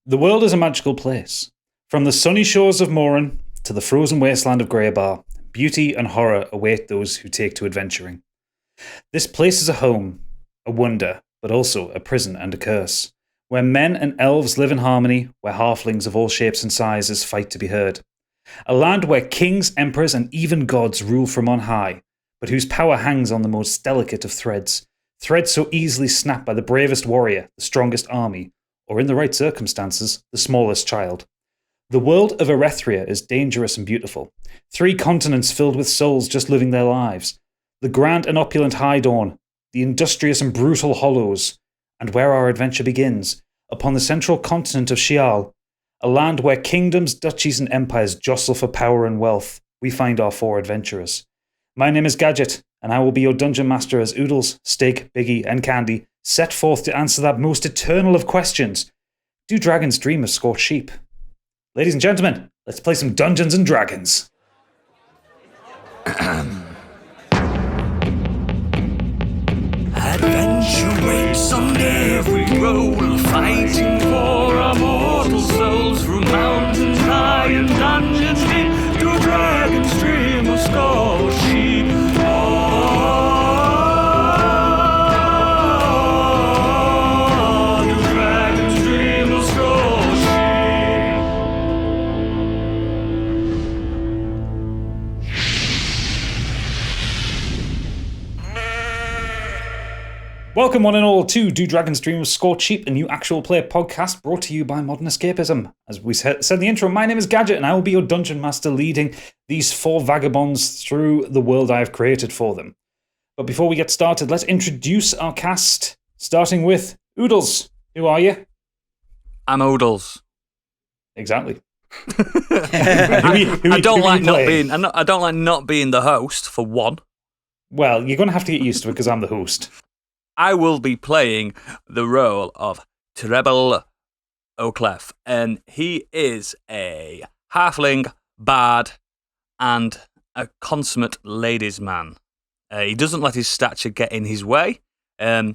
The world is a magical place. From the sunny shores of Morin to the frozen wasteland of Greybar, beauty and horror await those who take to adventuring. This place is a home, a wonder, but also a prison and a curse, where men and elves live in harmony, where halflings of all shapes and sizes fight to be heard. A land where kings, emperors, and even gods rule from on high, but whose power hangs on the most delicate of threads, threads so easily snapped by the bravest warrior, the strongest army, or in the right circumstances, the smallest child. The world of Erethria is dangerous and beautiful. 3 continents filled with souls just living their lives. The grand and opulent High Dawn, the industrious and brutal Hollows, and where our adventure begins, upon the central continent of Shial, a land where kingdoms, duchies, and empires jostle for power and wealth, we find our 4 adventurers. My name is Gadget, and I will be your dungeon master as Oodles, Stig, Biggie, and Candy set forth to answer that most eternal of questions. Do dragons dream of scorched sheep? Ladies and gentlemen, let's play some Dungeons and Dragons. Adventure waits on every roll, fighting for our mortal souls through mountains high and dungeons deep, to dragons dream of scorched sheep. Do dragons dream of scorched Welcome one and all to Do Dragons Dream of Scorched Sheep, a new actual play podcast brought to you by Modern Escapism. As we said in the intro, my name is Gadget and I will be your dungeon master leading these 4 vagabonds through the world I have created for them. But before we get started, let's introduce our cast, starting with Oodles. Who are you? I'm Oodles. Exactly. I don't like not being the host, for one. Well, you're going to have to get used to it because I'm the host. I will be playing the role of Treble O'Clef, and he is a halfling, bard, and a consummate ladies' man. He doesn't let his stature get in his way.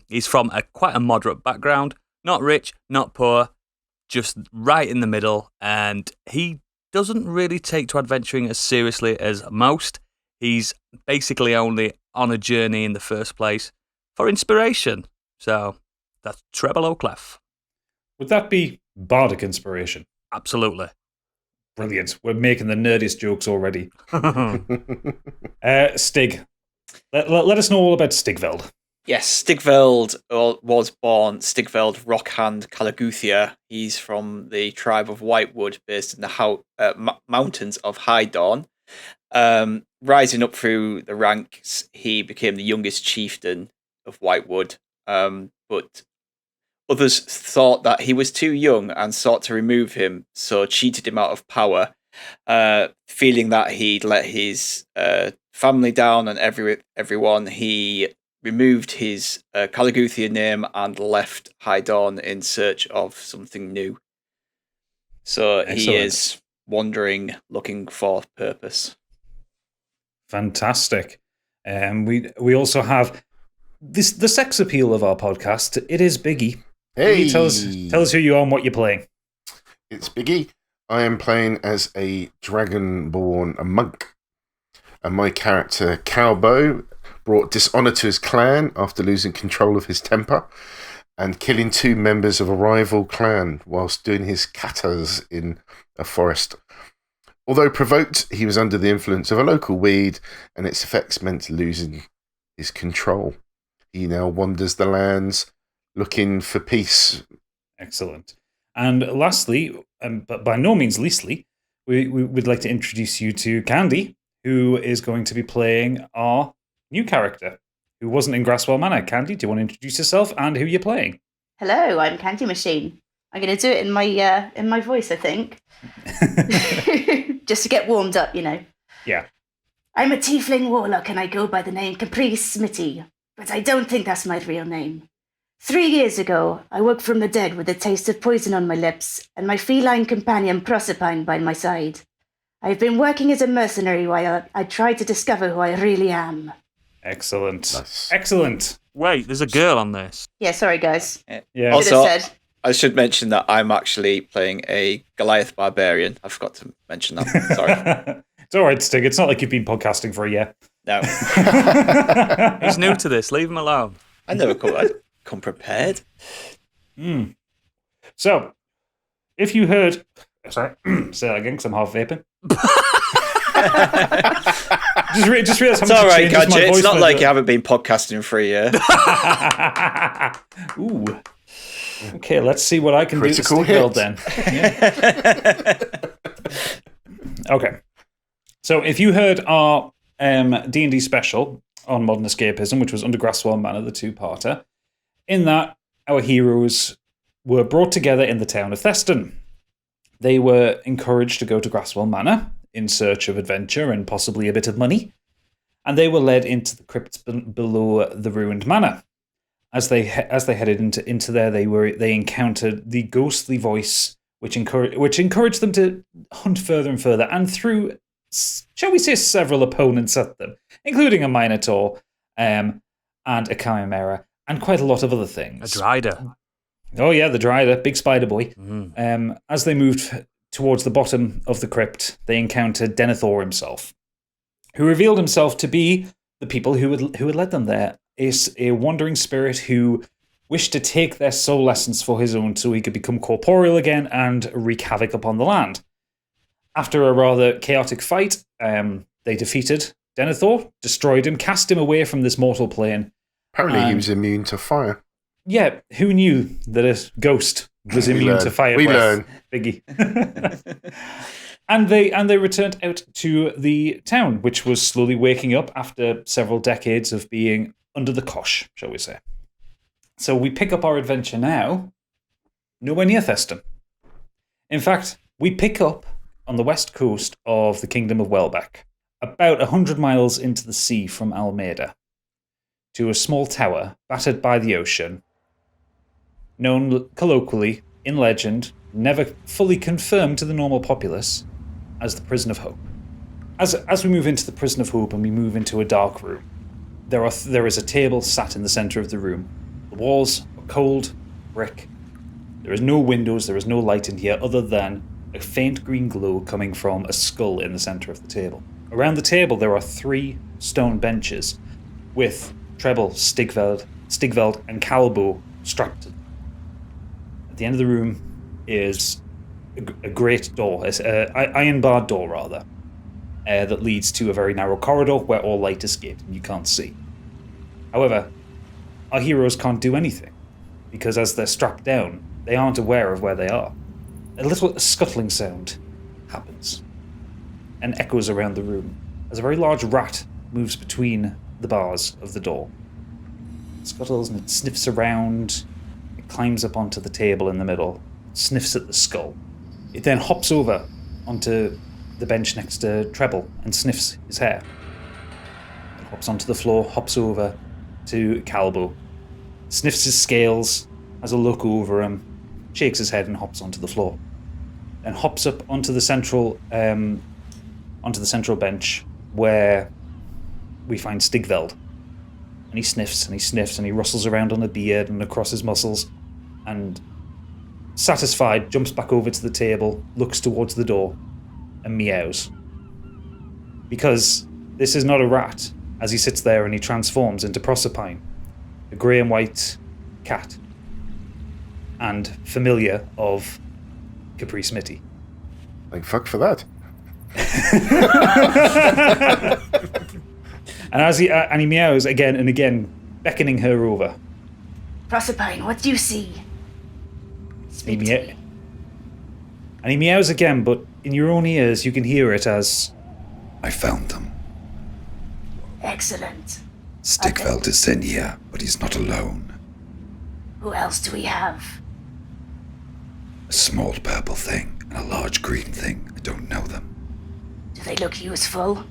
He's from quite a moderate background, not rich, not poor, just right in the middle, and he doesn't really take to adventuring as seriously as most. He's basically only on a journey in the first place for inspiration. So that's Treble O'Clef. Would that be bardic inspiration? Absolutely. Brilliant. We're making the nerdiest jokes already. Stig. Let us know all about Stigveld. Yes, Stigveld was born Stigveld Rockhand Calaguthia. He's from the tribe of Whitewood, based in the mountains of High Dawn. Rising up through the ranks, he became the youngest chieftain of Whitewood, but others thought that he was too young and sought to remove him, so cheated him out of power, feeling that he'd let his family down and everyone. He removed his Calaguthia name and left High Dawn in search of something new. So Excellent. He is wandering, looking for purpose. Fantastic. We also have the sex appeal of our podcast. It is Biggie. Hey, tell us who you are and what you're playing. It's Biggie. I am playing as a dragonborn monk, and my character Calbo brought dishonor to his clan after losing control of his temper and killing 2 members of a rival clan whilst doing his katas in a forest. Although provoked, he was under the influence of a local weed, and its effects meant losing his control. He now wanders the lands looking for peace. Excellent. And lastly, but by no means leastly, we would like to introduce you to Candy, who is going to be playing our new character, who wasn't in Grasswell Manor. Candy, do you want to introduce yourself and who you're playing? Hello, I'm Candy Machine. I'm going to do it in my voice, I think. Just to get warmed up, you know. Yeah. I'm a tiefling warlock and I go by the name Caprice Smitty, but I don't think that's my real name. 3 years ago, I woke from the dead with a taste of poison on my lips and my feline companion Proserpine by my side. I've been working as a mercenary while I try to discover who I really am. Excellent. Nice. Excellent. Wait, there's a girl on this. Yeah, sorry guys. Yeah. Also, Should have said. I should mention that I'm actually playing a Goliath barbarian. I forgot to mention that. Sorry. It's all right, Stig. It's not like you've been podcasting for a year. No. He's new to this. Leave him alone. I never come prepared. So, if you heard... Sorry, say that again because I'm half vaping. just realised how It's much all it right, changes my Gadget. voice It's not for like the- you haven't been podcasting for a year. Ooh. Okay, let's see what I can Critical do to Stigveld hit. then. Okay. So if you heard our D&D special on Modern Escapism, which was Under Grasswell Manor, the two-parter, in that our heroes were brought together in the town of Theston. They were encouraged to go to Grasswell Manor in search of adventure and possibly a bit of money, and they were led into the crypts below the ruined manor. As they headed into there, they encountered the ghostly voice, which encouraged them to hunt further and further, and threw, shall we say, several opponents at them, including a Minotaur, and a Chimera, and quite a lot of other things. A Drider. Oh yeah, the Drider, big spider boy. Mm. As they moved towards the bottom of the crypt, they encountered Denethor himself, who revealed himself to be the people who had led them there. Is a wandering spirit who wished to take their soul essence for his own so he could become corporeal again and wreak havoc upon the land. After a rather chaotic fight, they defeated Denethor, destroyed him, cast him away from this mortal plane. Apparently he was immune to fire. Yeah, who knew that a ghost was We immune learn. to fire We breath? learn. Biggie. And they returned out to the town, which was slowly waking up after several decades of being under the cosh, shall we say. So we pick up our adventure now, nowhere near Theston. In fact, we pick up on the west coast of the Kingdom of Welbeck, about 100 miles into the sea from Almeida, to a small tower battered by the ocean, known colloquially, in legend, never fully confirmed to the normal populace, as the Prison of Hope. As we move into the Prison of Hope and we move into a dark room, there is a table sat in the center of the room. The walls are cold brick. There is no windows, there is no light in here other than a faint green glow coming from a skull in the center of the table. Around the table there are 3 stone benches with Treble, Stigveld, and Calbo strapped to them. At the end of the room is a great door, an iron-barred door rather, that leads to a very narrow corridor where all light escapes and you can't see. However, our heroes can't do anything, because as they're strapped down, they aren't aware of where they are. A little scuttling sound happens and echoes around the room as a very large rat moves between the bars of the door. It scuttles and it sniffs around, it climbs up onto the table in the middle, sniffs at the skull. It then hops over onto the bench next to Treble and sniffs his hair. It hops onto the floor, hops over to Calbo, sniffs his scales, has a look over him, shakes his head and hops onto the floor. Then hops up onto the central bench where we find Stigveld. And he sniffs and he sniffs and he rustles around on a beard and across his muscles and, satisfied, jumps back over to the table, looks towards the door and meows. Because this is not a rat, as he sits there and he transforms into Proserpine, a grey and white cat, and familiar of Capri Smitty. Like, fuck for that. And he meows again and again, beckoning her over. Proserpine, what do you see? He Speak to me. And he meows again, but in your own ears you can hear it as, I found them. Excellent. Stigveld is in here, but he's not alone. Who else do we have? A small purple thing and a large green thing. I don't know them. Do they look useful?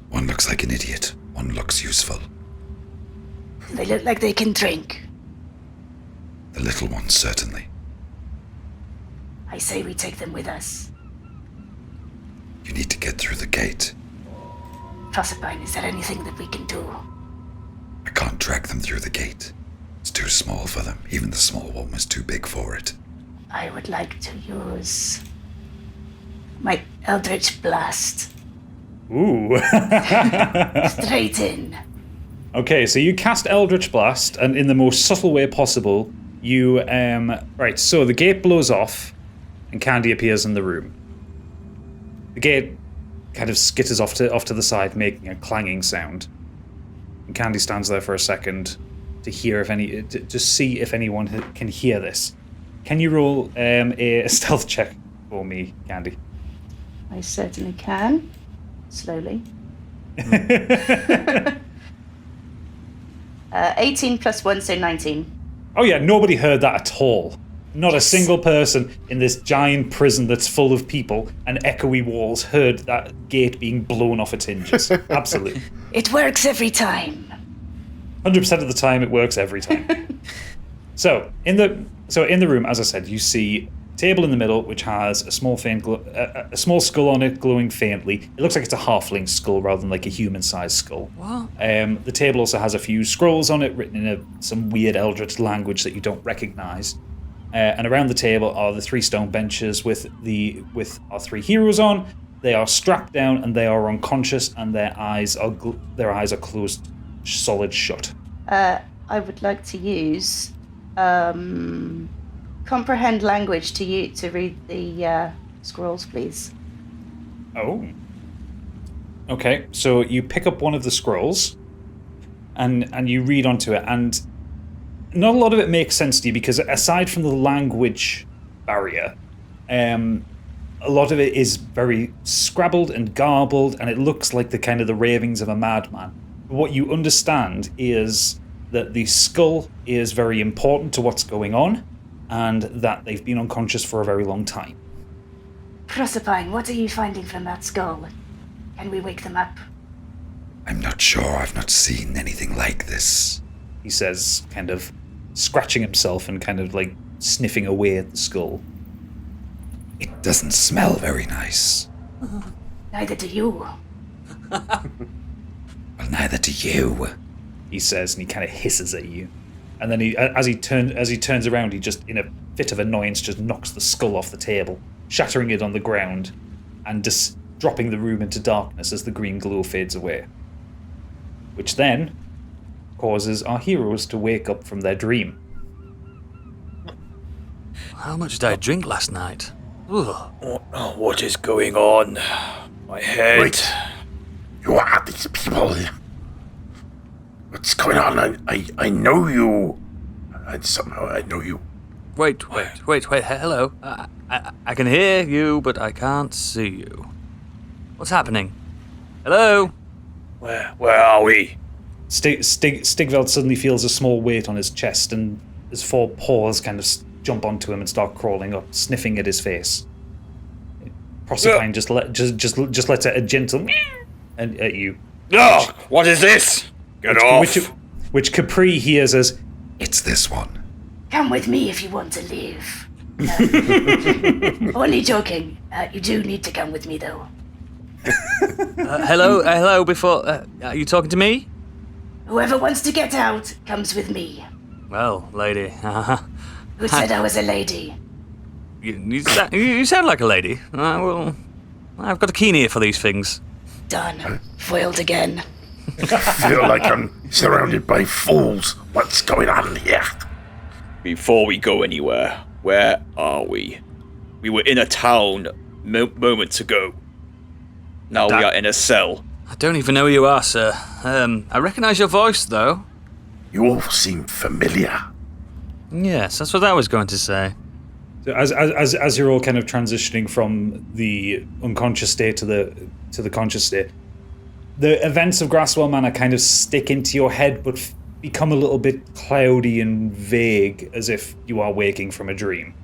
One looks like an idiot. One looks useful. Do they look like they can drink? The little one, certainly. I say we take them with us. You need to get through the gate. Proserpine, is there anything that we can do? I can't drag them through the gate. It's too small for them. Even the small one was too big for it. I would like to use my Eldritch Blast. Ooh. Straight in. Okay, so you cast Eldritch Blast, and in the most subtle way possible, you right. So the gate blows off, and Candy appears in the room. The gate kind of skitters off to the side, making a clanging sound. And Candy stands there for a second to hear to see if anyone can hear this. Can you roll a stealth check for me, Candy? I certainly can. Slowly. 18 plus 1, so 19. Oh yeah, nobody heard that at all. Not a single person in this giant prison that's full of people and echoey walls heard that gate being blown off its hinges. Absolutely. It works every time. 100% of the time, it works every time. So in the room, as I said, you see a table in the middle which has a small skull on it, glowing faintly. It looks like it's a halfling skull rather than like a human-sized skull. What? The table also has a few scrolls on it, written in some weird eldritch language that you don't recognize. And around the table are the 3 stone benches with our 3 heroes on. They are strapped down and they are unconscious, and their eyes are closed, solid shut. I would like to use comprehend language to read the scrolls, please. Oh. Okay, so you pick up one of the scrolls, and you read onto it, and not a lot of it makes sense to you because aside from the language barrier, a lot of it is very scrabbled and garbled, and it looks like the ravings of a madman. What you understand is that the skull is very important to what's going on, and that they've been unconscious for a very long time. Proserpine, what are you finding from that skull? Can we wake them up? I'm not sure. I've not seen anything like this. He says, kind of scratching himself and kind of like sniffing away at the skull. It doesn't smell very nice. Neither do you. Well, neither do you. He says, and he kind of hisses at you. And then as he turns around, he just, in a fit of annoyance, just knocks the skull off the table, shattering it on the ground, and just dropping the room into darkness as the green glow fades away. Which then causes our heroes to wake up from their dream. How much did I drink last night? Ugh. Oh, what is going on? My head. Wait. You are these people. What's going on? I know you. Somehow I know you. Wait, hello. I can hear you, but I can't see you. What's happening? Hello? Where are we? Stigveld suddenly feels a small weight on his chest, and his 4 paws kind of jump onto him and start crawling up, sniffing at his face. Proserpine just lets out a gentle meow at you. Oh, what is this? Get off! Which Capri hears as, It's this one. Come with me if you want to live. Only joking. You do need to come with me, though. Hello, before... are you talking to me? Whoever wants to get out comes with me. Well, lady. Who said I was a lady? You sound like a lady. Well, I've got a keen ear for these things. Done. Foiled again. I feel like I'm surrounded by fools. What's going on here? Before we go anywhere, where are we? We were in a town moments ago. Now we are in a cell. I don't even know who you are, sir. I recognise your voice, though. You all seem familiar. Yes, that's what I was going to say. So as you're all kind of transitioning from the unconscious state to the conscious state, the events of Grasswell Manor kind of stick into your head, but become a little bit cloudy and vague, as if you are waking from a dream.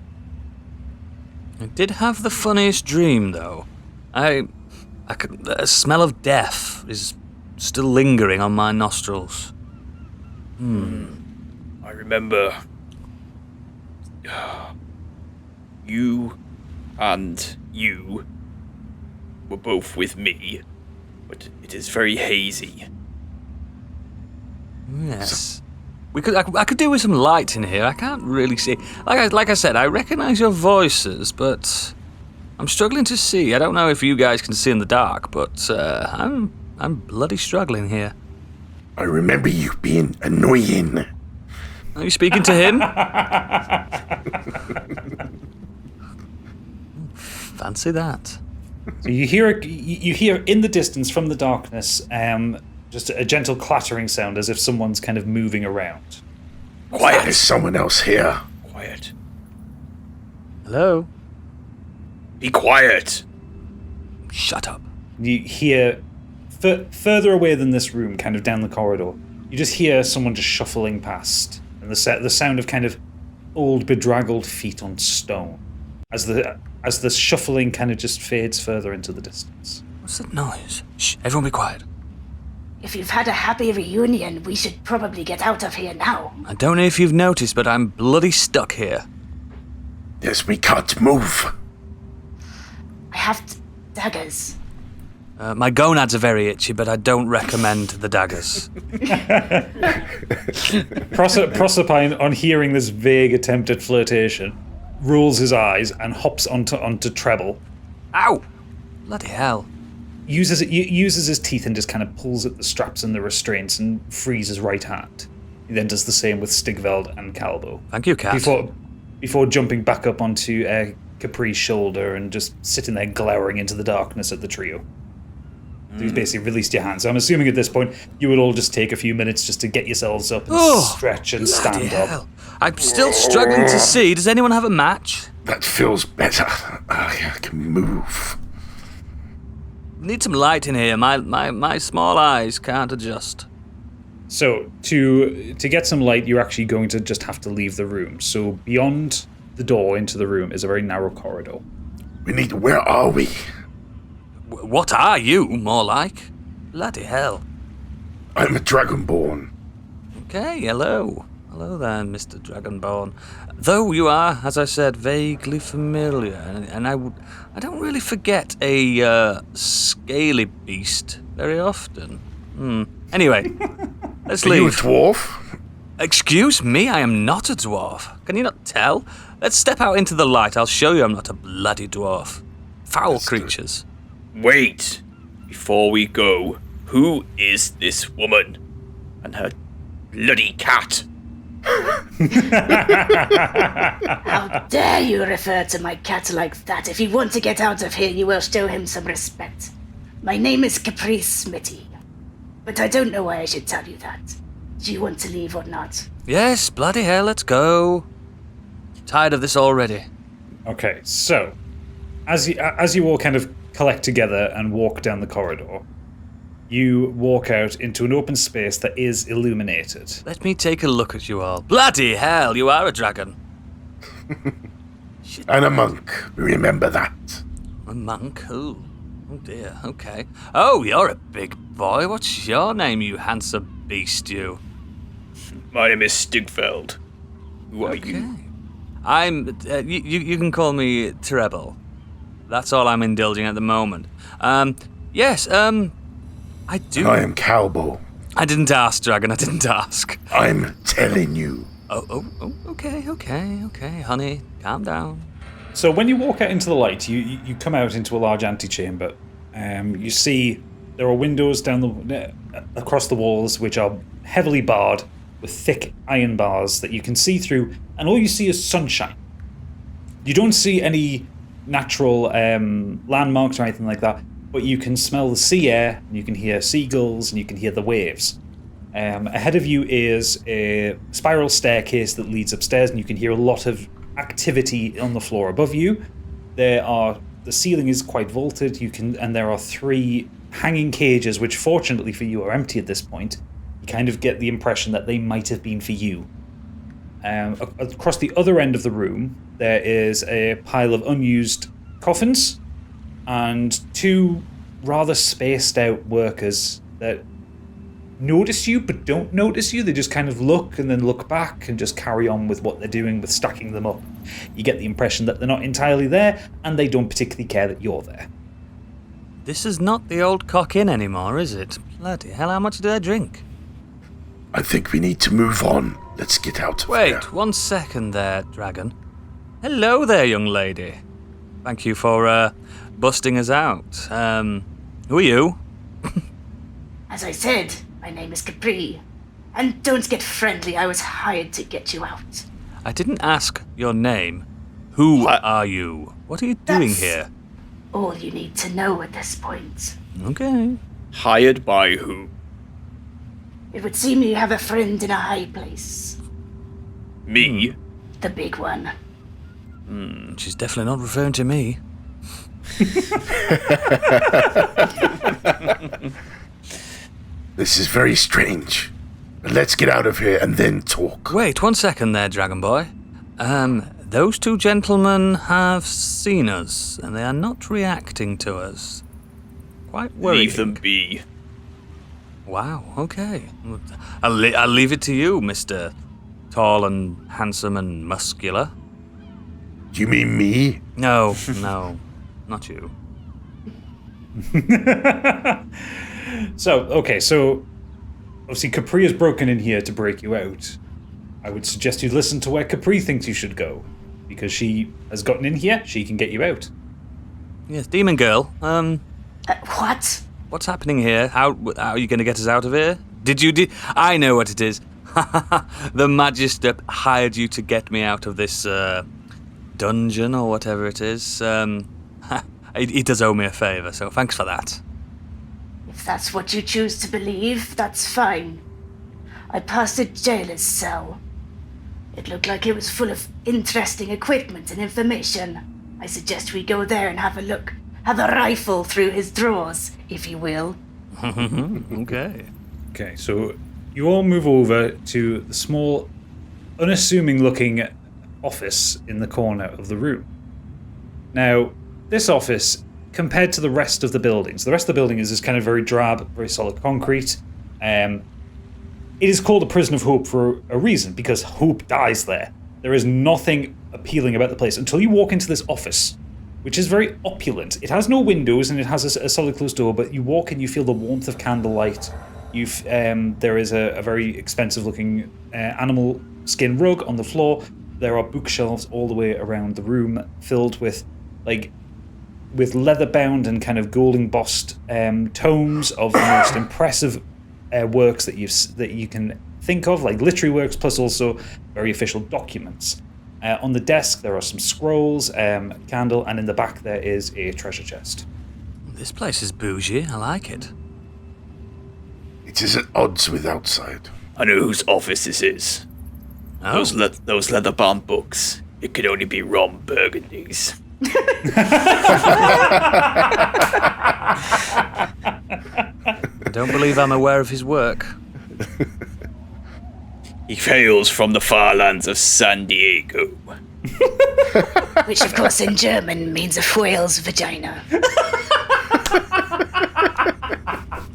I did have the funniest dream, though. The smell of death is still lingering on my nostrils. I remember you and you were both with me, but it is very hazy. Yes. I could do with some light in here. I can't really see. Like I said, I recognise your voices, but I'm struggling to see. I don't know if you guys can see in the dark, but I'm bloody struggling here. I remember you being annoying. Are you speaking to him? Fancy that. So you hear in the distance from the darkness just a gentle clattering sound as if someone's kind of moving around. Quiet. There's someone else here. Quiet. Hello? Be quiet. Shut up. You hear further away than this room, kind of down the corridor, you just hear someone just shuffling past, and the sound of kind of old bedraggled feet on stone as the shuffling kind of just fades further into the distance. What's that noise? Shh, everyone be quiet. If you've had a happy reunion, we should probably get out of here now. I don't know if you've noticed, but I'm bloody stuck here. Yes, we can't move. I have daggers. My gonads are very itchy, but I don't recommend the daggers. Proserpine, on hearing this vague attempt at flirtation, rolls his eyes and hops onto Treble. Ow! Bloody hell. Uses his teeth and just kind of pulls at the straps and the restraints and frees his right hand. He then does the same with Stigveld and Calbo. Thank you, Cat. Before jumping back up onto Capri's shoulder and just sitting there glowering into the darkness at the trio. So he's basically released your hands. So I'm assuming at this point you would all just take a few minutes just to get yourselves up and stretch and stand hell. up. I'm still struggling to see. Does anyone have a match? That feels better. I can move. Need some light in here. My small eyes can't adjust. So to get some light, you're actually going to just have to leave the room. So beyond the door into the room is a very narrow corridor. Where are we? What are you, more like? Bloody hell. I'm a Dragonborn. Okay, hello. Hello then, Mr. Dragonborn. Though you are, as I said, vaguely familiar, and I don't really forget a scaly beast very often. Anyway, let's leave. Are you a dwarf? Excuse me, I am not a dwarf. Can you not tell? Let's step out into the light. I'll show you I'm not a bloody dwarf. Foul creatures. Wait. Before we go, who is this woman? And her bloody cat? How dare you refer to my cat like that? If you want to get out of here, you will show him some respect. My name is Capri Smitty, but I don't know why I should tell you that. Do you want to leave or not? Yes, bloody hell, let's go. Tired of this already. Okay, so as you all kind of collect together and walk down the corridor, you walk out into an open space that is illuminated. Let me take a look at you all. Bloody hell, you are a dragon. And a monk. Remember that. A monk? Oh dear, okay. Oh, you're a big boy. What's your name, you handsome beast, you? My name is Stigveld. Who are you? I'm... you can call me Treble. That's all I'm indulging at the moment. Yes, I do... I am Calbo. I didn't ask, Dragon, I didn't ask. I'm telling you. Oh, okay, honey, calm down. So when you walk out into the light, you come out into a large antechamber. You see there are windows across the walls which are heavily barred with thick iron bars that you can see through, and all you see is sunshine. You don't see any natural landmarks or anything like that, but you can smell the sea air, and you can hear seagulls, and you can hear the waves. Ahead of you is a spiral staircase that leads upstairs, and you can hear a lot of activity on the floor above you. The ceiling is quite vaulted. And there are 3 hanging cages, which fortunately for you are empty at this point. You kind of get the impression that they might have been for you. Across the other end of the room, there is a pile of unused coffins and 2 rather spaced out workers that notice you but don't notice you. They just kind of look and then look back and just carry on with what they're doing with stacking them up. You get the impression that they're not entirely there and they don't particularly care that you're there. This is not the old Cock Inn anymore, is it? Bloody hell, how much did I drink? I think we need to move on. Let's get out of Wait, here. 1 second there, Dragon. Hello there, young lady. Thank you for busting us out. Who are you? As I said, my name is Capri. And don't get friendly, I was hired to get you out. I didn't ask your name. Who What? are you? What are you doing That's- here? All you need to know at this point. Okay. Hired by who? It would seem you have a friend in a high place. Me? The big one. She's definitely not referring to me. This is very strange. Let's get out of here and then talk. Wait, 1 second there, Dragon Boy. Those two gentlemen have seen us, and they are not reacting to us. Quite worrying. Leave them be. Wow, okay. I'll leave it to you, Mr. Tall and handsome and muscular. Do you mean me? No, not you. So obviously Capri has broken in here to break you out. I would suggest you listen to where Capri thinks you should go, because she has gotten in here. She can get you out. Yes, Demon Girl. What? What's happening here? How are you going to get us out of here? I know what it is. The Magister hired you to get me out of this dungeon or whatever it is. He does owe me a favour, so thanks for that. If that's what you choose to believe, that's fine. I passed a jailer's cell. It looked like it was full of interesting equipment and information. I suggest we go there and have a look. Have a rifle through his drawers, if you will. Okay. Okay, so you all move over to the small, unassuming-looking office in the corner of the room. Now, this office, compared to the rest of the buildings, the rest of the building is this kind of very drab, very solid concrete. It is called a prison of hope for a reason, because hope dies there. There is nothing appealing about the place until you walk into this office, which is very opulent. It has no windows and it has a solid closed door, but you walk in, you feel the warmth of candlelight. There is a very expensive-looking animal skin rug on the floor. There are bookshelves all the way around the room, filled with leather-bound and kind of gold-embossed tomes of the most impressive works that you can think of, like literary works, plus also very official documents. On the desk, there are some scrolls, candle, and in the back there is a treasure chest. This place is bougie. I like it. It is at odds with outside. I know whose office this is. Oh, Those leather-bound books. It could only be Ron Burgundy's. I don't believe I'm aware of his work. He hails from the far lands of San Diego. Which, of course, in German means a whale's vagina.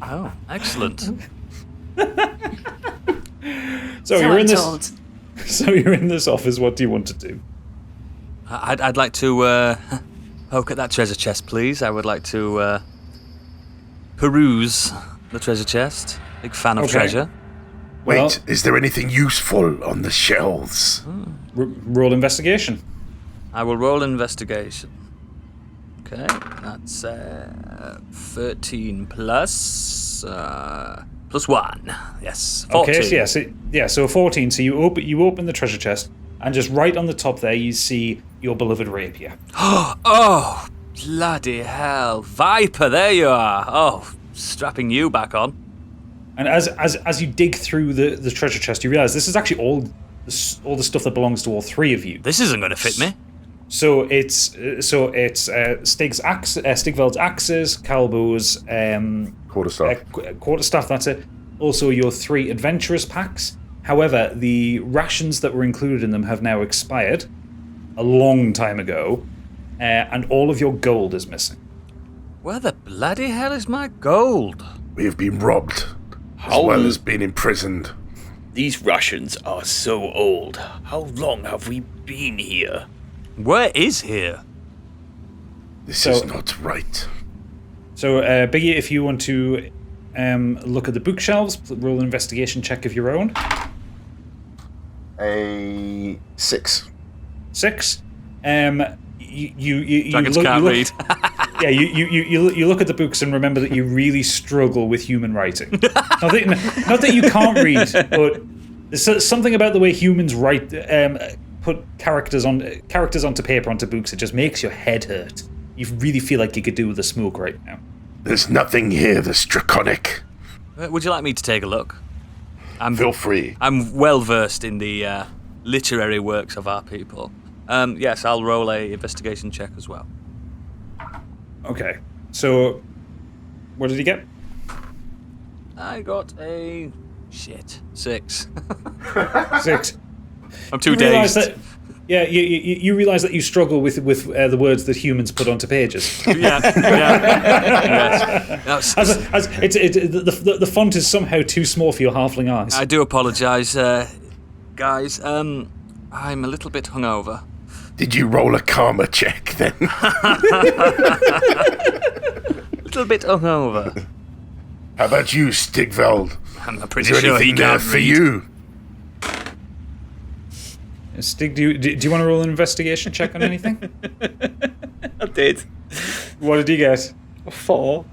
Oh, excellent. So So you're I'm in this. told. So you're in this office. What do you want to do? I'd like to poke at that treasure chest, please. I would like to peruse the treasure chest. Big fan of Okay. treasure. Wait, Well- is there anything useful on the shelves? Roll investigation. I will roll investigation. Okay, that's 13 plus 1. Yes, 14. Okay, so so 14. So you open the treasure chest, and just right on the top there, you see your beloved rapier. Oh, bloody hell. Viper, there you are. Oh, strapping you back on. And as you dig through the treasure chest, you realize this is actually all the stuff that belongs to all three of you. This isn't going to fit me. So it's Stigveld's axes, Calbo's Quarterstaff. quarterstaff. That's it. Also, your 3 adventurous packs. However, the rations that were included in them have now expired a long time ago, and all of your gold is missing. Where the bloody hell is my gold? We have been robbed, as How- well as been imprisoned. These Russians are so old. How long have we been here? Where is here? This So- is not right. So, Biggie, if you want to look at the bookshelves, roll an investigation check of your own. a 6. 6. You Dragons look, can't you read. look, yeah, you look at the books and remember that you really struggle with human writing. Not that you can't read, but there's something about the way humans write, put characters onto paper, onto books. It just makes your head hurt. You really feel like you could do with a smoke right now. There's nothing here that's draconic. Would you like me to take a look? Feel free. I'm well versed in the literary works of our people. Yes, I'll roll a investigation check as well. Okay, so what did you get? I got a 6. 6. I'm too You realise dazed. that, yeah, you realise that you struggle with the words that humans put onto pages. Yeah. Yes. As the font is somehow too small for your halfling eyes. I do apologise, guys. I'm a little bit hungover. Did you roll a karma check then? A little bit hungover. How about you, Stigveld? I'm Is pretty there sure he anything there can't for read. you? Stig, do you want to roll an investigation check on anything? I did. What did you get? 4.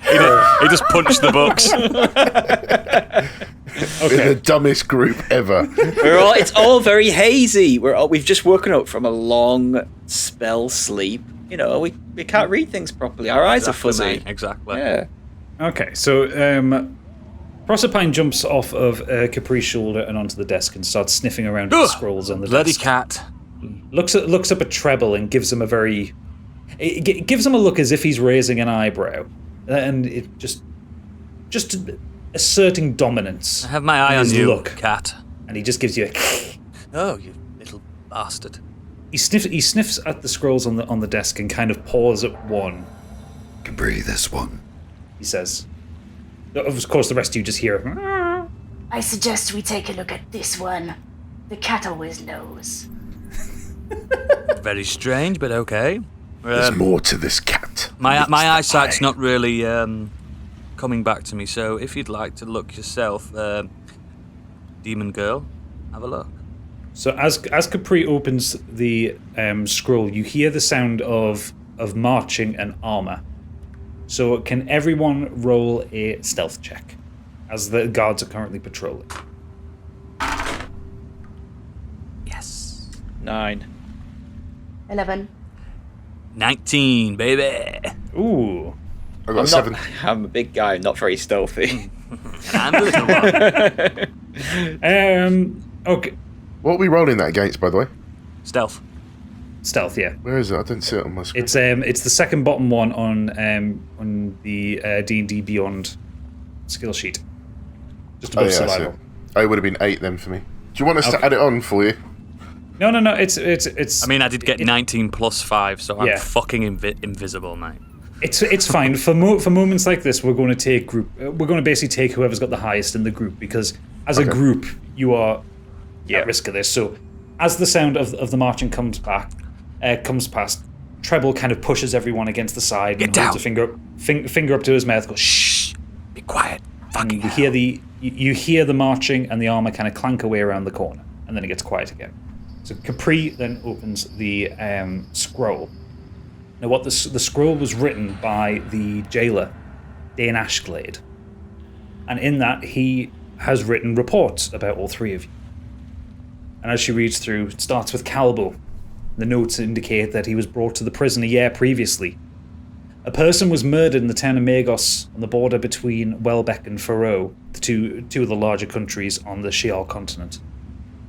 He just punched the books. We're the dumbest group ever. It's all very hazy. We've just woken up from a long spell sleep. You know, we can't read things properly. Our eyes are fuzzy. Exactly. Yeah. Okay, so Proserpine jumps off of Capri's shoulder and onto the desk and starts sniffing around at the scrolls on the Bloody desk. cat. Looks up at Treble and gives him a very... It gives him a look as if he's raising an eyebrow. And it just asserting dominance. I have my eye in on his you, look. cat. And he just gives you a... Oh, you little bastard. He sniffs at the scrolls on the desk and kind of paws at one. Capri, this one. He says. Of course, the rest of you just hear... I suggest we take a look at this one. The cat always knows. Very strange, but okay. There's more to this cat. My Meets the eyesight's eye. not really coming back to me, so if you'd like to look yourself, Demon Girl, have a look. So as Capri opens the scroll, you hear the sound of marching and armor. So can everyone roll a stealth check, as the guards are currently patrolling? Yes. 9. 11. 19, baby. Ooh. I got a 7. I'm a big guy, not very stealthy. And I'm the little one. Okay. What are we rolling that against, by the way? Stealth. Stealth, yeah. Where is it? I don't see it on my screen. It's the second bottom one on the D&D Beyond skill sheet. Just above I see survival. it. Oh, it would have been 8 then for me. Do you want us to add it on for you? No. It's. I mean, I did get 19 plus 5, so I'm Yeah. fucking invisible, mate. It's fine for moments like this. We're going to take group. We're going to basically take whoever's got the highest in the group, because as a group you are at risk of this. So as the sound of the marching comes past, Treble kind of pushes everyone against the side and holds a finger up to his mouth. Goes shh, Be quiet. Fucking you hear you hear the marching and the armor kind of clank away around the corner, and then it gets quiet again. So Capri then opens the scroll. Now, the scroll was written by the jailer, Dane Ashglade. And in that, he has written reports about all three of you. And as she reads through, it starts with Calbo. The notes indicate that he was brought to the prison a year previously. A person was murdered in the town of Magos on the border between Welbeck and Faroe, the two of the larger countries on the Shial continent.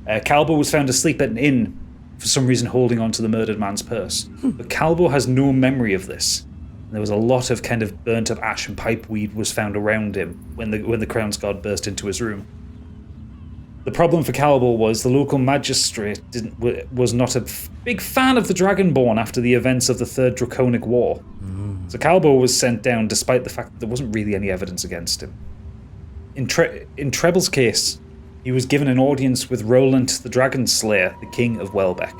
Calbo was found asleep at an inn, for some reason holding on to the murdered man's purse. But Calbo has no memory of this. And there was a lot of kind of burnt up ash and pipeweed was found around him when the Crown's Guard burst into his room. The problem for Calbo was the local magistrate was not a big fan of the Dragonborn after the events of the Third Draconic War. So Calbo was sent down despite the fact that there wasn't really any evidence against him. In Treble's case, he was given an audience with Roland the Dragon Slayer, the King of Welbeck,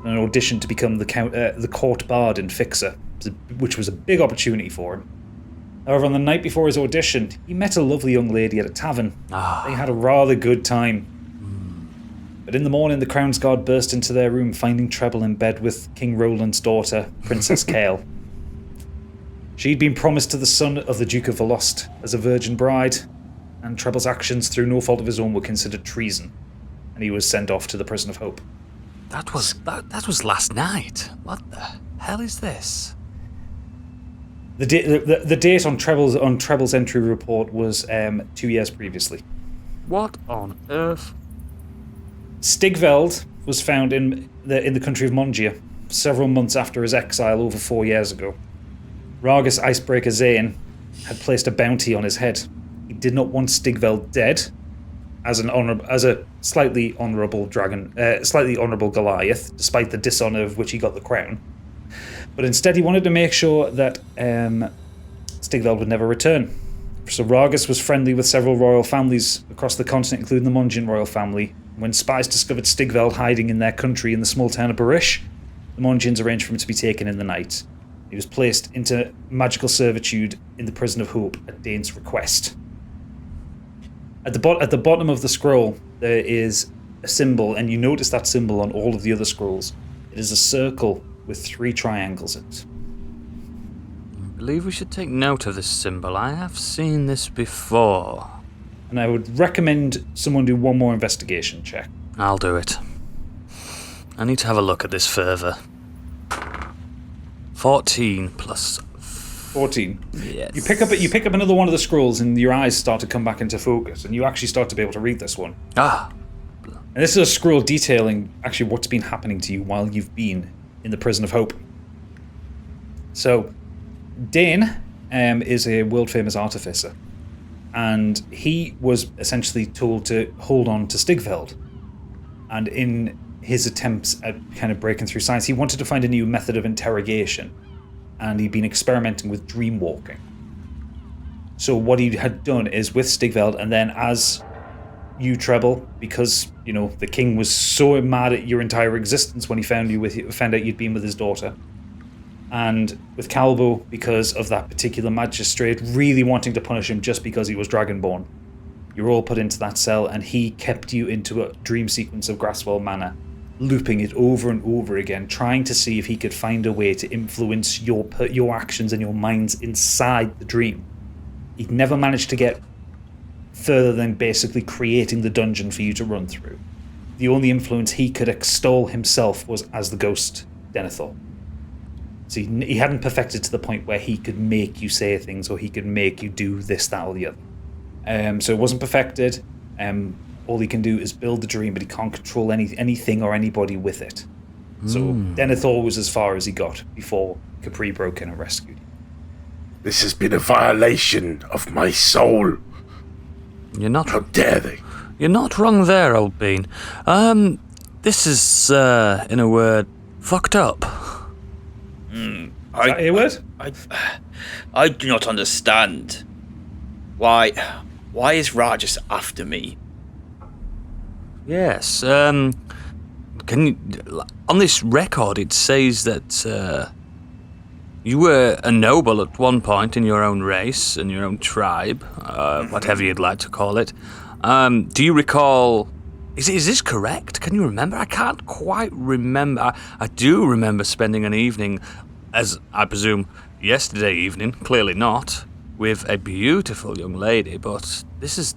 an audition to become the court bard and fixer, which was a big opportunity for him. However, on the night before his audition, he met a lovely young lady at a tavern. They had a rather good time. But in the morning, the Crown's Guard burst into their room, finding Treble in bed with King Roland's daughter, Princess Kale. She'd been promised to the son of the Duke of Velost as a virgin bride, and Treble's actions, through no fault of his own, were considered treason, and he was sent off to the Prison of Hope. That was last night. What the hell is this? The date on Treble's entry report was 2 years previously. What on earth? Stigveld was found in the country of Mongia several months after his exile over 4 years ago. Ragus Icebreaker Zane had placed a bounty on his head. He did not want Stigveld dead as a slightly honourable Goliath, despite the dishonour of which he got the crown. But instead he wanted to make sure that Stigveld would never return. So Ragus was friendly with several royal families across the continent, including the Mongian royal family. When spies discovered Stigveld hiding in their country in the small town of Barish, the Mongians arranged for him to be taken in the night. He was placed into magical servitude in the Prison of Hope at Dane's request. At the bottom of the scroll, there is a symbol, and you notice that symbol on all of the other scrolls. It is a circle with 3 triangles in it. I believe we should take note of this symbol. I have seen this before. And I would recommend someone do one more investigation check. I'll do it. I need to have a look at this further. 14 plus 14. Yes. You pick up another one of the scrolls, and your eyes start to come back into focus, and you actually start to be able to read this one. Ah. And this is a scroll detailing actually what's been happening to you while you've been in the Prison of Hope. So, Dane is a world-famous artificer, and he was essentially told to hold on to Stigveld. And in his attempts at kind of breaking through science, he wanted to find a new method of interrogation, and he'd been experimenting with dream walking. So what he had done is with Stigveld, and then as you, Treble, because the king was so mad at your entire existence when he found out you'd been with his daughter, and with Calbo because of that particular magistrate really wanting to punish him just because he was dragonborn, you're all put into that cell, and he kept you into a dream sequence of Grasswell Manor, looping it over and over again, trying to see if he could find a way to influence your actions and your minds inside the dream. He'd never managed to get further than basically creating the dungeon for you to run through. The only influence he could extol himself was as the ghost Denethor. So he hadn't perfected to the point where he could make you say things, or he could make you do this, that, or the other. So it wasn't perfected. All he can do is build the dream, but he can't control anything or anybody with it. So Denethor was as far as he got before Capri broke in and rescued him. This has been a violation of my soul. How dare they? You're not wrong there, old bean. This is, in a word, fucked up. Is that a word? I do not understand. Why is Ragus after me? Yes, can you, on this record it says that you were a noble at one point in your own race and your own tribe, whatever you'd like to call it. Do you recall, is this correct? Can you remember? I can't quite remember. I do remember spending an evening, as I presume yesterday evening, clearly not, with a beautiful young lady, but this is...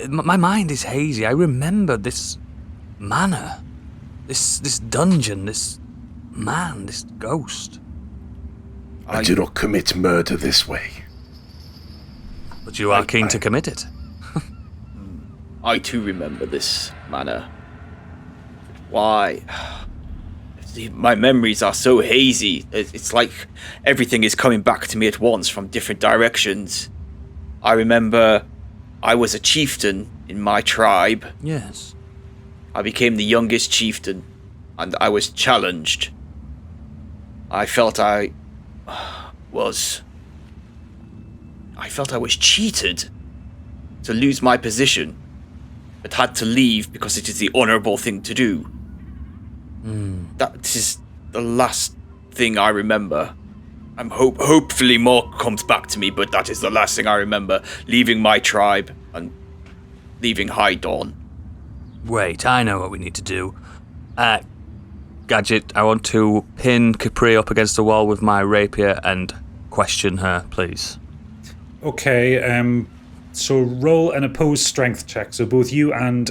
my mind is hazy. I remember this manor, this dungeon, this man, this ghost. I do not commit murder this way. But you are keen to commit it. I too remember this manor. Why? See, my memories are so hazy. It's like everything is coming back to me at once from different directions. I remember I was a chieftain in my tribe. Yes. I became the youngest chieftain, and I was challenged. I felt I was cheated to lose my position, but had to leave because it is the honourable thing to do. That is the last thing I remember. Hopefully more comes back to me, but that is the last thing I remember, leaving my tribe and leaving High Dawn. Wait, I know what we need to do. Gadget, I want to pin Capri up against the wall with my rapier and question her, please. Okay, so roll an opposed strength check. So both you and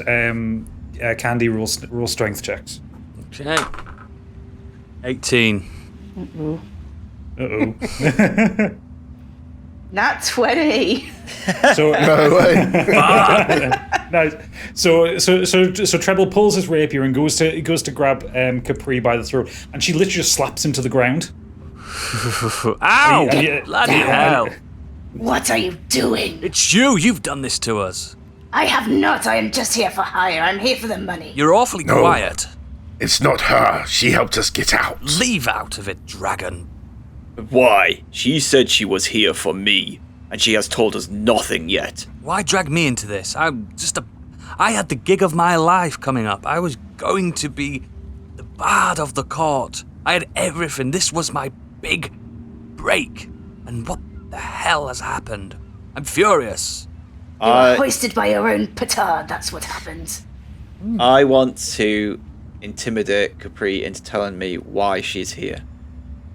Candy roll strength checks. Okay. 18. Uh-oh. Nat 20. So No way. nice. So Treble pulls his rapier and goes to grab Capri by the throat, and she literally just slaps him to the ground. Ow! And you- Bloody hell! What are you doing? It's you! You've done this to us! I have not. I am just here for hire. I'm here for the money. You're awfully No. quiet. It's not her. She helped us get out. Leave out of it, dragon. Why? She said she was here for me, and she has told us nothing yet. Why drag me into this? I had the gig of my life coming up. I was going to be the bard of the court. I had everything. This was my big break. And what the hell has happened? I'm furious. You were hoisted by your own petard. That's what happened. I want to intimidate Capri into telling me why she's here.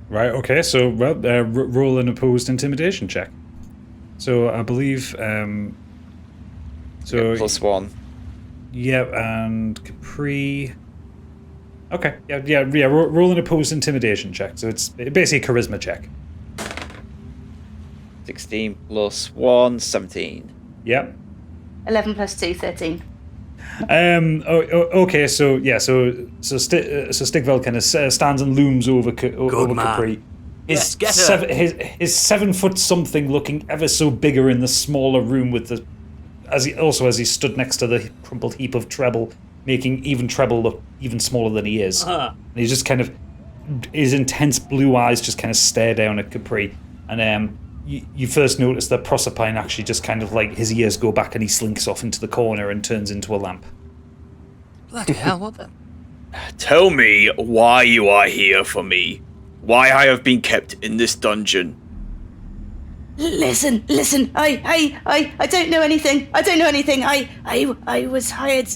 Right. Okay. So roll an opposed intimidation check. So I believe. +1. Yeah, and Capri. Okay. Yeah. Roll an opposed intimidation check. So it's basically a charisma check. 16 +1, 17. Yep. 11 + 2, 13. Okay. So yeah. So Stigveld kind of stands and looms over over man. Capri. Yes, get her. His 7 foot something looking ever so bigger in the smaller room with the as he stood next to the crumpled heap of treble, making even treble look even smaller than he is. And he's just kind of his intense blue eyes just kind of stare down at Capri, and you first notice that Proserpine actually just kind of like his ears go back and he slinks off into the corner and turns into a lamp. Bloody hell, what the... Tell me why you are here for me. Why I have been kept in this dungeon. Listen. I don't know anything. I was hired.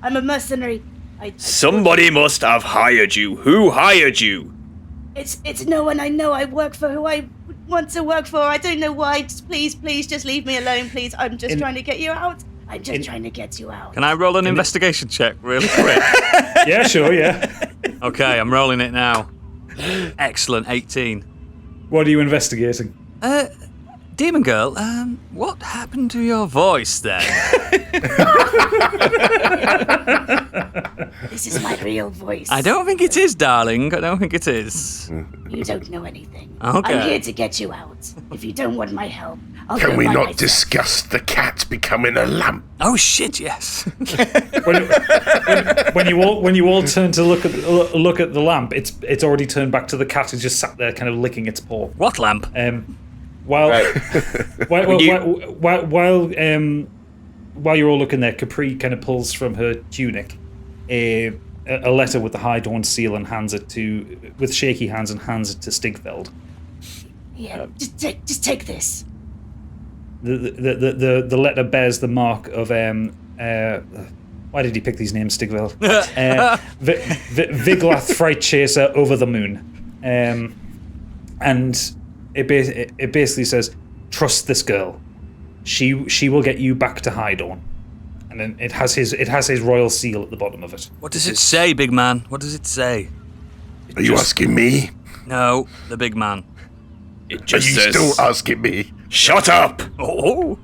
I'm a mercenary. Somebody must have hired you. Who hired you? It's no one I know. I work for who I want to work for. I don't know why. Just please, just leave me alone, please. I'm just trying to get you out. Trying to get you out. Can I roll an investigation check really quick? Yeah, sure, yeah. Okay, I'm rolling it now. Excellent, 18. What are you investigating? Demon Girl, what happened to your voice then? This is my real voice. I don't think it is, darling. I don't think it is. You don't know anything. Okay. I'm here to get you out. If you don't want my help, I'll Can go we by not myself. discuss the cat becoming a lamp? Oh shit, yes. When you all turn to look at the lamp, it's already turned back to the cat who's just sat there, kind of licking its paw. What lamp? While Right. while you're all looking there, Capri kind of pulls from her tunic a letter with the High Dawn seal and hands it with shaky hands and hands it to Stigveld. Yeah, just take this. The letter bears the mark of why did he pick these names, Stigveld? Viglath Fright Chaser over the moon, and it basically says, trust this girl. She will get you back to High Dawn. And then it has his royal seal at the bottom of it. What does it say, big man? What does it say? Are you asking me? No, the big man. It Are just you says, still asking me? Shut up! Oh.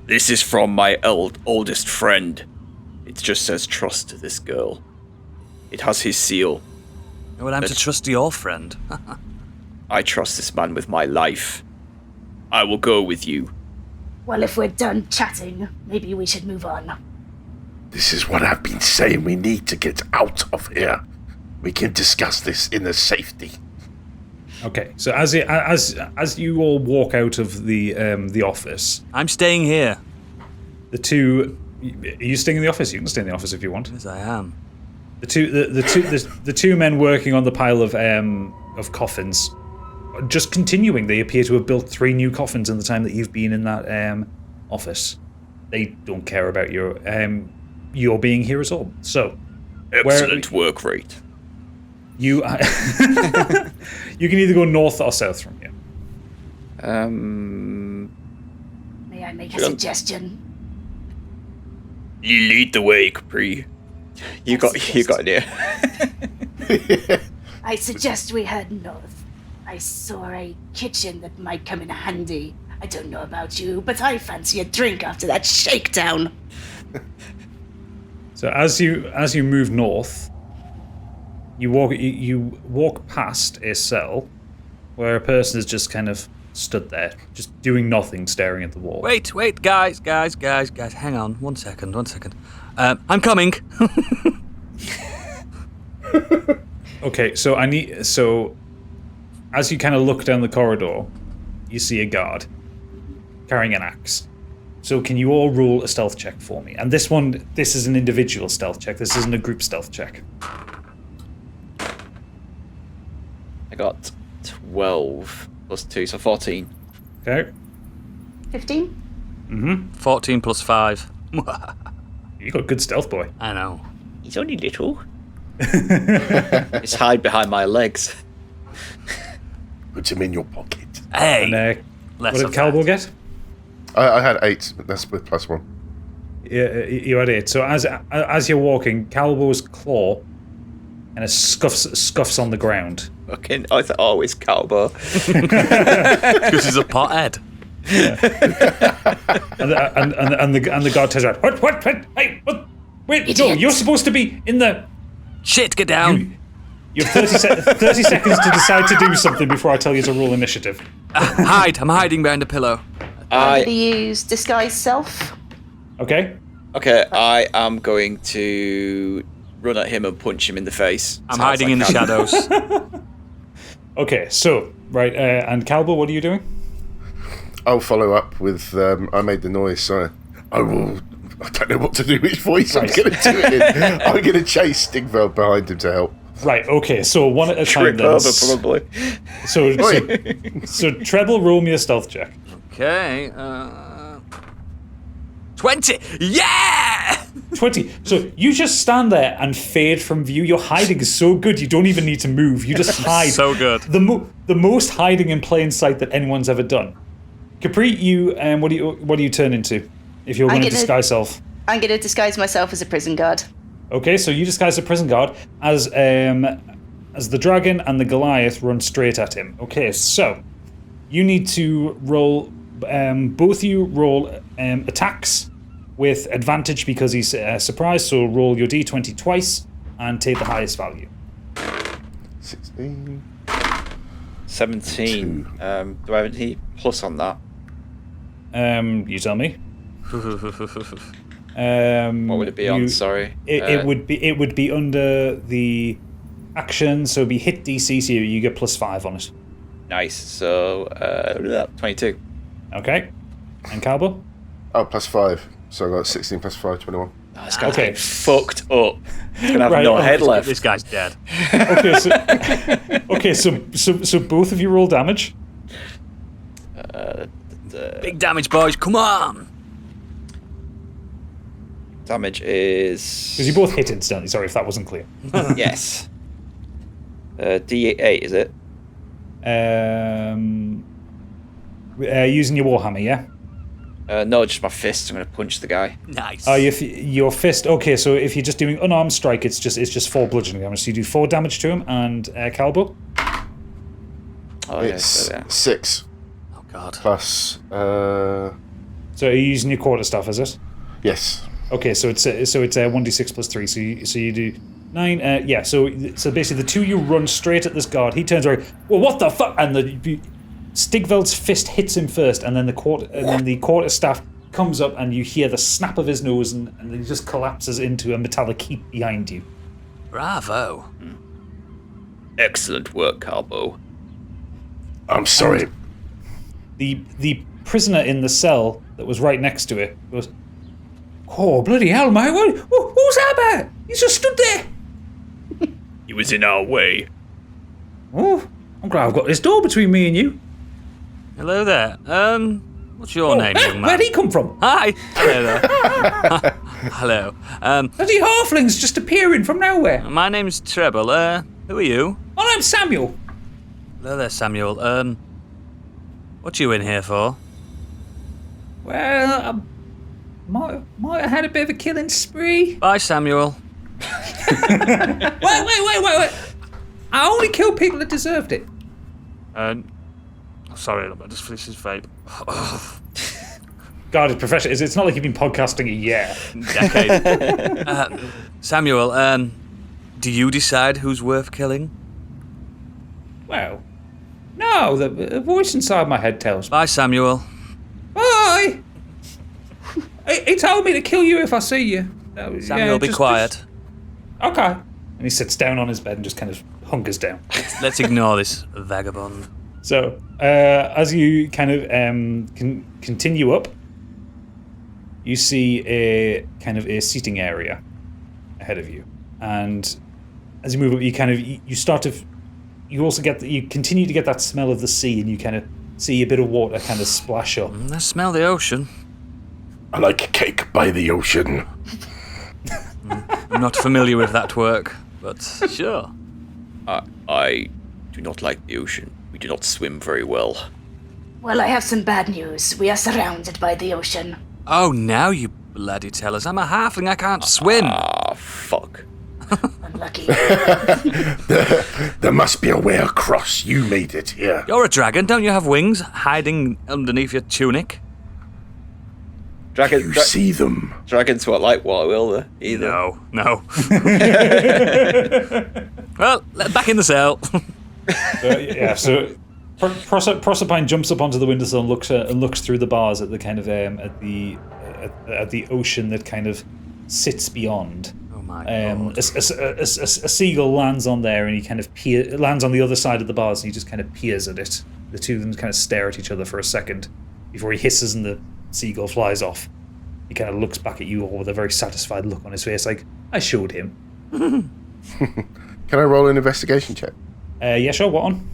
This is from my oldest friend. It just says trust this girl. It has his seal. Well, I'm to trust your friend. I trust this man with my life. I will go with you. Well, if we're done chatting, maybe we should move on. This is what I've been saying. We need to get out of here. We can discuss this in the safety. Okay, so as you all walk out of the office, I'm staying here. the two. Are you staying in the office? You can stay in the office if you want. Yes, I am. The two men working on the pile of coffins, just continuing. They appear to have built 3 new coffins in the time that you've been in that office. They don't care about your. your being here at all. So, Excellent work rate. you you can either go north or south from here. May I make a suggestion? You lead the way, Capri. You got an ear. I suggest we head north. I saw a kitchen that might come in handy. I don't know about you, but I fancy a drink after that shakedown. So as you move north, you walk past a cell where a person is just kind of stood there, just doing nothing, staring at the wall. Wait, guys, hang on, one second. I'm coming. Okay, so as you kind of look down the corridor, you see a guard carrying an axe. So can you all roll a stealth check for me? And this is an individual stealth check. This isn't a group stealth check. I got 12 plus 2, so 14. Okay. 15? 14 plus 5. You got good stealth, boy. I know. He's only little. Just hide behind my legs. Put him in your pocket. Hey, And what less did of Calbo that. get? I had 8. That's with +1. Yeah, you had 8. So as you're walking, Calbo's claw and it scuffs on the ground. Fucking, I thought, oh, it's Calbo. Because he's a pothead. And the guard turns around. What? Hey, what? Wait, no, you're supposed to be in the... Shit, get down. You have 30 seconds to decide to do something before I tell you to roll initiative. Hide. I'm hiding behind a pillow. I'm going to use disguise self. Okay? Okay, I am going to run at him and punch him in the face. I'm hiding in the shadows. Okay, so, right, and Calbo, what are you doing? I'll follow up with. I made the noise, so I will. I don't know what to do. Which voice I'm going to do it in. I'm going to chase Stigveld behind him to help. Right, okay, so one at a time Trip then. over, probably. So Treble, roll me a stealth check. Okay. 20. Yeah! 20. So you just stand there and fade from view. Your hiding is so good, you don't even need to move. You just hide. So good. The most hiding in plain sight that anyone's ever done. Capri, you what do you turn into if you're going to disguise self? I'm going to disguise myself as a prison guard. Okay, so you disguise a prison guard as the dragon and the Goliath run straight at him. Okay, so you need to roll. Both of you roll attacks with advantage because he's surprised. So roll your d20 twice and take the highest value. 16. 17. Do I have any plus on that? You tell me. What would it be on? Sorry. It would be under the action, so it'd be hit DC, so you get +5 on it. Nice. So 22. Okay. And Calbo? Oh, +5. So I got 16 + 5, 21. Oh, this guy's Okay. getting fucked up. He's gonna have Right, no head left. This guy's dead. Okay, so both of you roll damage. Big damage, boys. Come on. Damage is Because you both hit instantly, sorry if that wasn't clear. yes. D8 is it? Using your warhammer, yeah? No, just my fist. I'm gonna punch the guy. Nice. Your fist. Okay, so if you're just doing unarmed strike, it's just 4 bludgeoning damage. So you do 4 damage to him, and Calbo. Oh It's yeah. 6 Oh God. plus. So are you using your quarterstaff? Is it? Yes. Okay, so it's 1d6 plus 3. So you do 9. Yeah. So basically, the two you run straight at this guard. He turns around. Well, what the fuck? And Stigveld's fist hits him first, and then the quarterstaff comes up, and you hear the snap of his nose, and he just collapses into a metallic heap behind you. Bravo. Excellent work, Calbo. I'm sorry. The prisoner in the cell that was right next to it goes, "Oh, bloody hell, mate! Who's that about? He's just stood there." He was in our way. Oh, I'm glad I've got this door between me and you. Hello there. What's your name, young man? Where'd he come from? Hi. Hello there. Hello. Bloody halflings just appearing from nowhere. My name's Treble. Who are you? My name's Samuel. Hello there, Samuel. What you in here for? Well, might have had a bit of a killing spree. Bye, Samuel. Wait. I only killed people that deserved it. Sorry, this is vape. God, it's professional. It's not like you've been podcasting a year. Decade. Samuel, do you decide who's worth killing? Well, no, the voice inside my head tells me. Bye, Samuel. Bye! He told me to kill you if I see you. Samuel, be quiet. Okay. And he sits down on his bed and just kind of hunkers down. Let's ignore this vagabond. So, as you kind of continue up, you see a kind of a seating area ahead of you, and as you move up, you continue to get that smell of the sea, and you kind of see a bit of water kind of splash up. I smell the ocean. I like cake by the ocean. I'm not familiar with that work, but sure. I do not like the ocean. We do not swim very well. Well, I have some bad news. We are surrounded by the ocean. Oh, now you bloody tell us. I'm a halfling, I can't swim. Ah, fuck. Unlucky. There must be a way across. You made it here. You're a dragon, don't you have wings hiding underneath your tunic? You see them. Dragons won't like water, will they? Either. No. Well, back in the cell. So Proserpine jumps up onto the windowsill and looks through the bars at the kind of at the ocean that kind of sits beyond. Oh my god! A seagull lands on there, and he kind of lands on the other side of the bars, and he just kind of peers at it. The two of them kind of stare at each other for a second before he hisses, and the seagull flies off. He kind of looks back at you all with a very satisfied look on his face, like, I showed him. Can I roll an investigation check? Yeah, sure. What on?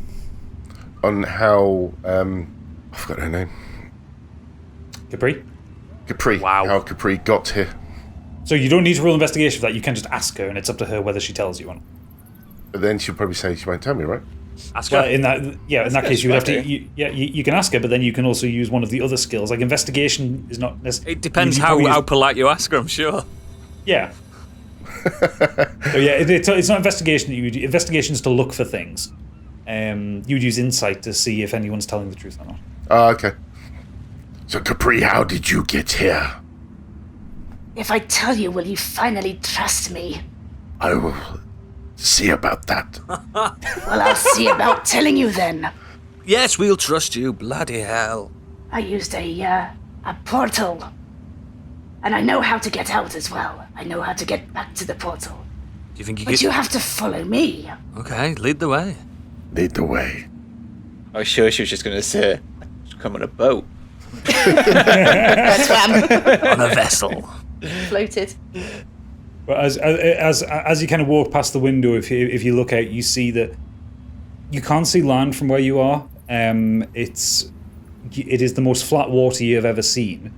On how I forgot her name. Capri. Wow. How Capri got here. So you don't need to roll investigation for that. You can just ask her, and it's up to her whether she tells you or not. But then she'll probably say she won't tell me, right? Ask Well, her. in that case, you would have to. You can ask her, but then you can also use one of the other skills. Like investigation is not necessarily. It depends how polite you ask her, I'm sure. Yeah. So yeah, it's not investigation that you would do. Investigation is to look for things. You'd use insight to see if anyone's telling the truth or not. Oh, okay. So Capri, how did you get here? If I tell you, will you finally trust me? I will see about that. Well, I'll see about telling you then. Yes, we'll trust you, bloody hell. I used a portal. And I know how to get out as well. I know how to get back to the portal. Do you think you But you have to follow me. Okay, lead the way. Lead the way. I was sure she was just going to say, come on a boat. On a vessel. Floated. But as you kind of walk past the window, if you look out, you see that you can't see land from where you are. It is the most flat water you have ever seen.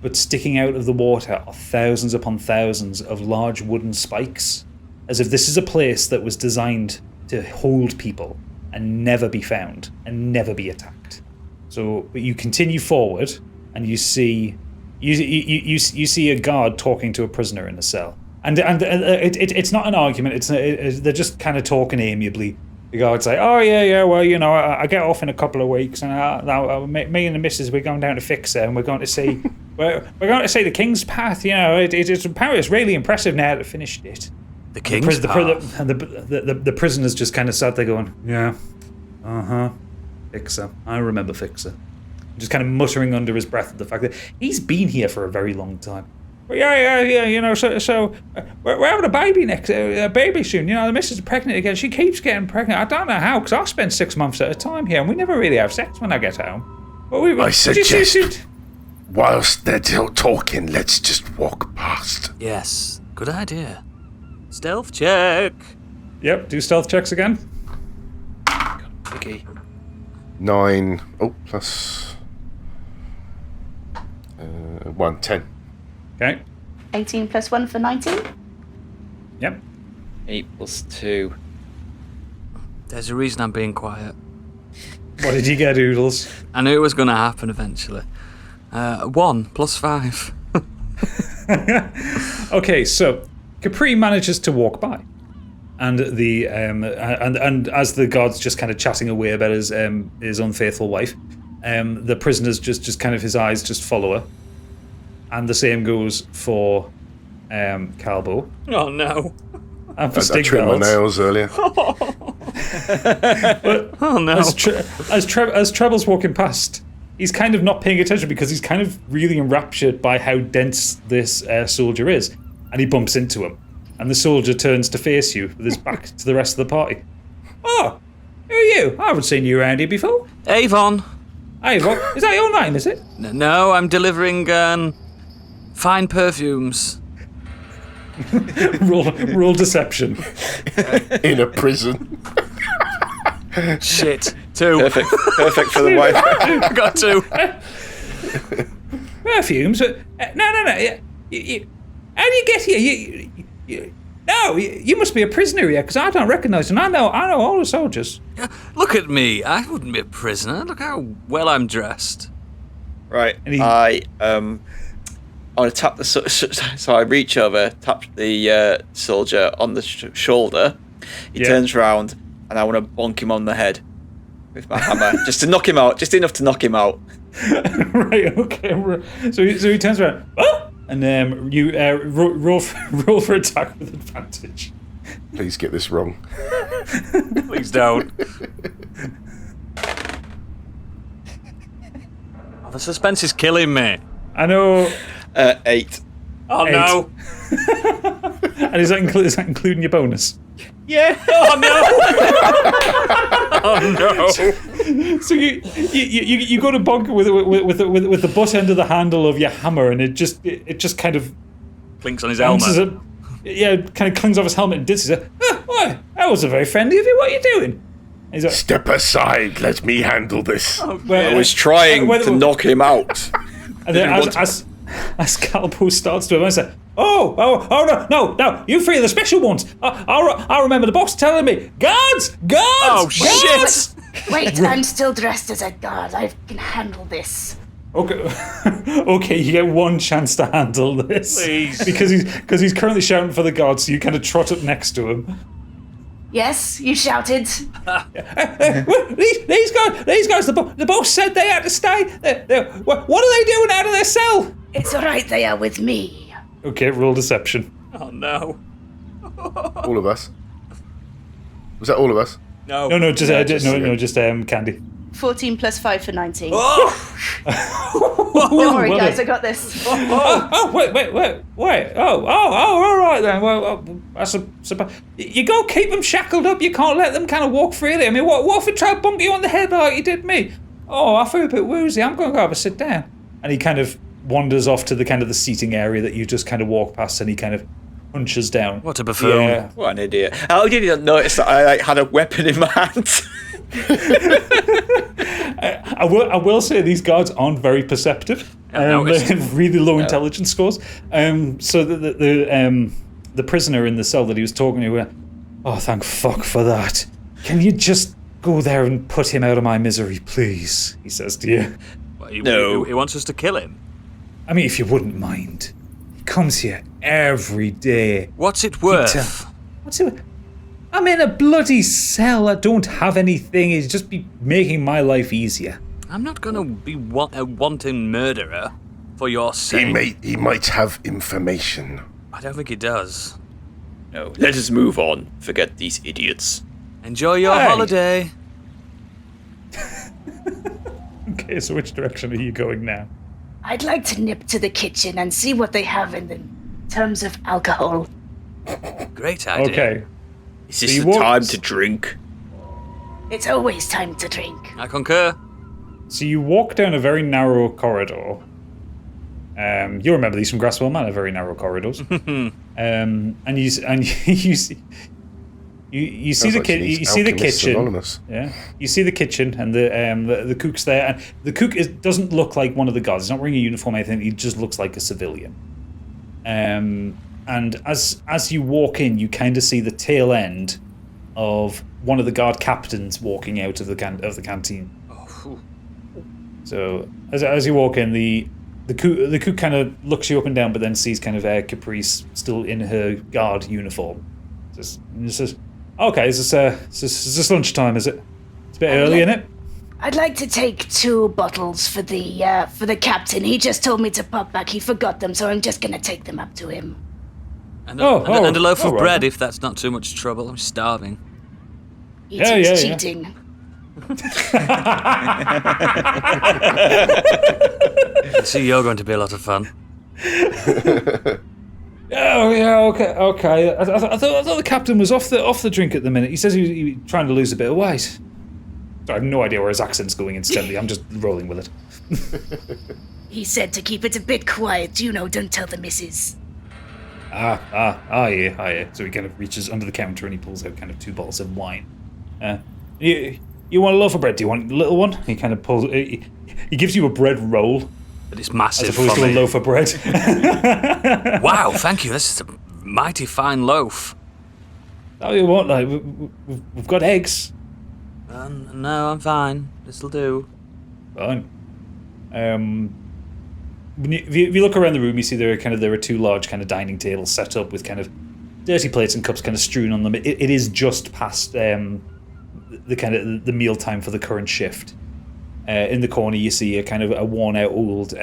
But sticking out of the water are thousands upon thousands of large wooden spikes, as if this is a place that was designed to hold people and never be found and never be attacked. So, but you continue forward, and you see a guard talking to a prisoner in a cell, and it's not an argument. They're just kind of talking amiably. The guard's like, "Oh yeah, well, you know, I get off in a couple of weeks, and now me and the missus, we're going down to fix her, and we're going to see we're going to see the King's Path. You know, it's apparently it's really impressive now that I finished it." The King's Path. The prisoner's just kind of sat there going, "Yeah, Fixer. I remember Fixer." Just kind of muttering under his breath at the fact that he's been here for a very long time. Well, yeah, you know, so we're having a baby baby soon. You know, the missus is pregnant again. She keeps getting pregnant. I don't know how, because I spend 6 months at a time here, and we never really have sex when I get home. Well, I suggest, whilst they're still talking, let's just walk past. Yes, good idea. Stealth check. Yep, do stealth checks again. Okay. 9. Oh, plus 1, 10. Okay. 18 plus 1 for 19. Yep. 8 plus 2. There's a reason I'm being quiet. What did you get, Oodles? I knew it was going to happen eventually. 1 plus 5. Okay, so Capri manages to walk by, and the and as the god's just kind of chatting away about his unfaithful wife, the prisoner's just kind of his eyes just follow her, and the same goes for Calbo Oh no. and for I trimmed my Stigveld. nails earlier. Oh no. As Treble's walking past, he's kind of not paying attention because he's kind of really enraptured by how dense this soldier is, and he bumps into him, and the soldier turns to face you with his back to the rest of the party. Oh, who are you? I haven't seen you around here before. Avon. Hey, what? Is that your name, is it? No, I'm delivering fine perfumes. Roll deception. In a prison. Shit. 2. Perfect for the wife. I got 2. Perfumes? No. How do you get here? You must be a prisoner here, because I don't recognise you. I know all the soldiers. Look at me. I wouldn't be a prisoner. Look how well I'm dressed. Right. And he- I want to tap the so I reach over, tap the soldier on the shoulder. He Yeah. turns round, and I want to bonk him on the head with my hammer, just to knock him out, just enough to knock him out. Right, okay. So he turns around. Oh! And you roll for attack with advantage. Please get this wrong. Please don't. Oh, the suspense is killing me. I know. 8. Oh 8. no. And is that including your bonus? Yeah. Oh no. Oh no. So you go to bonk with the butt end of the handle of your hammer, and it just kind of Clinks on his bounces helmet. kind of clings off his helmet and disses it. Why? That was very friendly of you. What are you doing? And he's like, Step aside. Let me handle this. I was trying to knock him out. And then as Calbo starts to answer, oh no, you three are the special ones. I remember the boss telling me, guards. Oh shit! Wait, I'm still dressed as a guard. I can handle this. Okay, you get one chance to handle this. Please. Because he's currently shouting for the guards, so you kind of trot up next to him. Yes, you shouted. These guys, the boss said they had to stay. What are they doing out of their cell? It's alright, they are with me. Okay, roll deception. Oh no. All of us. Was that all of us? No. No, just Candy. 14 plus 5 for 19. Oh! Don't worry, well guys, done. I got this. Wait. All right then. Well, that's you go keep them shackled up. You can't let them kind of walk freely. I mean, what if we try to bunk you on the head like you did me? Oh, I feel a bit woozy. I'm going to go have a sit down. And he kind of wanders off to the kind of the seating area that you just kind of walk past, and he kind of hunches down. What a buffoon. Yeah. What an idiot. How did you not notice that I had a weapon in my hand? I will say these guards aren't very perceptive. They have really low intelligence scores. So the prisoner in the cell that he was talking to went, oh, thank fuck for that. Can you just go there and put him out of my misery, please? He says to you. No. He wants us to kill him. I mean, if you wouldn't mind. He comes here every day. What's it worth? What's it? I'm in a bloody cell. I don't have anything. He's just be making my life easier. I'm not going to be a wanton murderer for your sake. He might have information. I don't think he does. No, let us move on. Forget these idiots. Enjoy your Hey. holiday. Okay, so which direction are you going now? I'd like to nip to the kitchen and see what they have in terms of alcohol. Great idea. Okay. Is this he the walks- time to drink? It's always time to drink. I concur. So you walk down a very narrow corridor. You remember these from Grasswell Manor, very narrow corridors. And you see You see the you see the kitchen. Anonymous. Yeah, you see the kitchen and the cook's there, and the cook doesn't look like one of the guards. He's not wearing a uniform or anything. He just looks like a civilian. And as you walk in, you kind of see the tail end of one of the guard captains walking out of the canteen. Oh, so as you walk in, the cook kind of looks you up and down, but then sees kind of Caprice still in her guard uniform. Says, "Okay, is this lunchtime? Is it? It's a bit early, isn't it?" I'd like to take 2 bottles for the captain. He just told me to pop back. He forgot them, so I'm just gonna take them up to him. And a loaf of right. bread, if that's not too much trouble. I'm starving. Eating's cheating. I see you're going to be a lot of fun. Oh yeah, okay. I thought the captain was off the drink at the minute. He says he was trying to lose a bit of weight. I have no idea where his accent's going instantly. I'm just rolling with it. He said to keep it a bit quiet. Don't tell the missus. Yeah. So he kind of reaches under the counter and he pulls out kind of 2 bottles of wine. You want a loaf of bread? Do you want a little one? He kind of pulls. He gives you a bread roll. But it's massive As opposed for to a me. loaf of bread. Wow, thank you. This is a mighty fine loaf. Oh, you want? Like, we've got eggs. No, I'm fine. This'll do. Fine. If you look around the room, you see there are 2 large kind of dining tables set up with kind of dirty plates and cups kind of strewn on them. It is just past the meal time for the current shift. In the corner, you see a kind of a worn-out old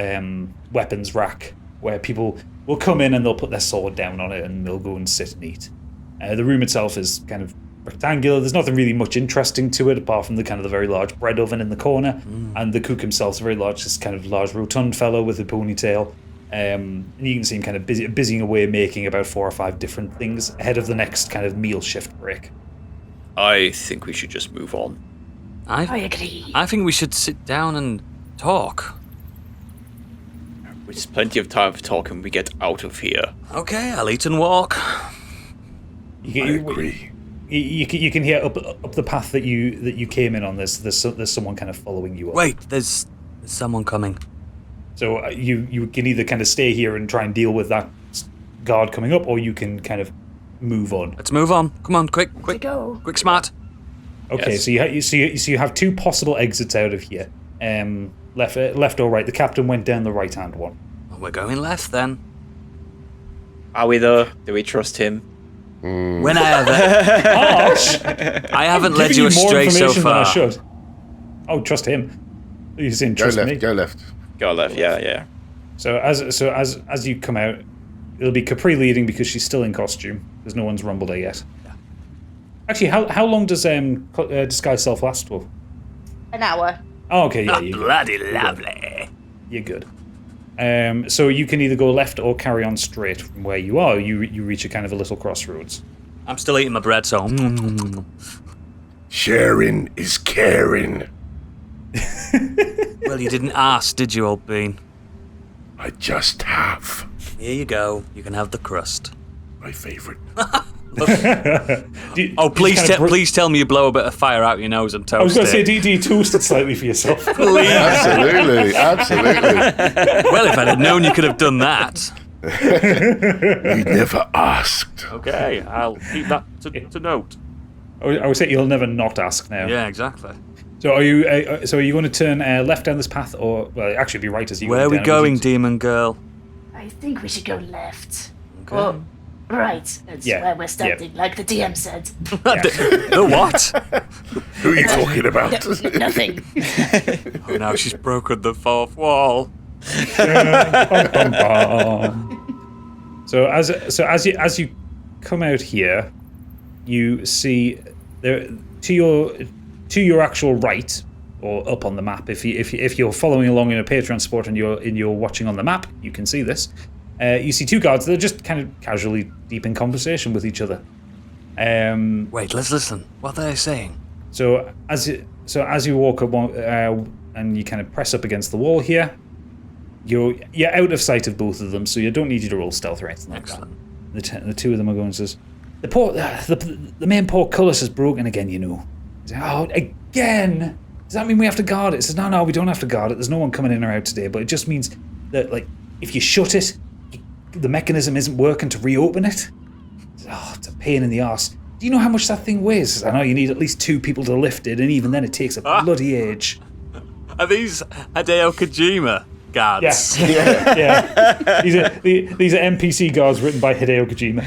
weapons rack where people will come in and they'll put their sword down on it and they'll go and sit and eat. The room itself is kind of rectangular. There's nothing really much interesting to it apart from the kind of the very large bread oven in the corner, and the cook himself's a very large, this kind of large rotund fellow with a ponytail. And you can see him kind of busying away making about 4 or 5 different things ahead of the next kind of meal shift break. I think we should just move on. I agree. I think we should sit down and talk. There's plenty of time for talking when we get out of here. Okay, I'll eat and walk. I agree. You can hear up the path that you came in on. There's someone kind of following you up. Wait, there's someone coming. So you can either kind of stay here and try and deal with that guard coming up, or you can kind of move on. Let's move on. Come on, quick, To go. quick, smart. Okay, Yes. so you have 2 possible exits out of here. Left or right. The captain went down the right-hand one. Well, we're going left then. Are we though? Do we trust him? When I haven't led Giving you more astray so information than I far. should. Oh, trust him. You're saying Go trust left. me. Go left. Go left, yeah. So as you come out, it'll be Capri leading because she's still in costume. There's no one's rumbled her yet. Yeah. Actually, how long does disguise self last for? An hour. Oh, okay, yeah, Oh, you're good. bloody lovely. You're good. So you can either go left or carry on straight from where you are. You reach a kind of a little crossroads. I'm still eating my bread, so. Sharing is caring. Well, you didn't ask, did you, old bean? I just have. Here you go. You can have the crust. My favourite. Please tell me you blow a bit of fire out your nose and toast I was going to say, it. do you toast it slightly for yourself? Absolutely. Well, if I'd have known you could have done that. You never asked. Okay, I'll keep that to note. I would say you'll never not ask now. Yeah, exactly. So are you going to turn left down this path, or well, actually it'd be right as you? Where are go we down. going, demon girl? I think we should go left. Okay. Or right. That's Yeah, where we're standing, like the DM said. The what? Who are you talking about? Nothing. Oh, now she's broken the 4th wall. So as you come out here, you see there to your actual right, or up on the map. If you're following along in a Patreon support and you're watching on the map, you can see this. You see 2 guards that are just kind of casually deep in conversation with each other. Wait, let's listen. What are they saying? So as you walk up and you kind of press up against the wall here, you're out of sight of both of them, so you don't need you to roll stealth or anything like Excellent. that. The 2 of them are going and says, the main portcullis is broken again, you know. He's like, oh, again? Does that mean we have to guard it? He says, no, we don't have to guard it. There's no one coming in or out today, but it just means that, like, if you shut it, the mechanism isn't working to reopen it. Oh, it's a pain in the arse. Do you know how much that thing weighs? I know you need at least 2 people to lift it, and even then it takes a bloody age. Are these Hideo Kojima guards? Yeah. These are NPC guards written by Hideo Kojima.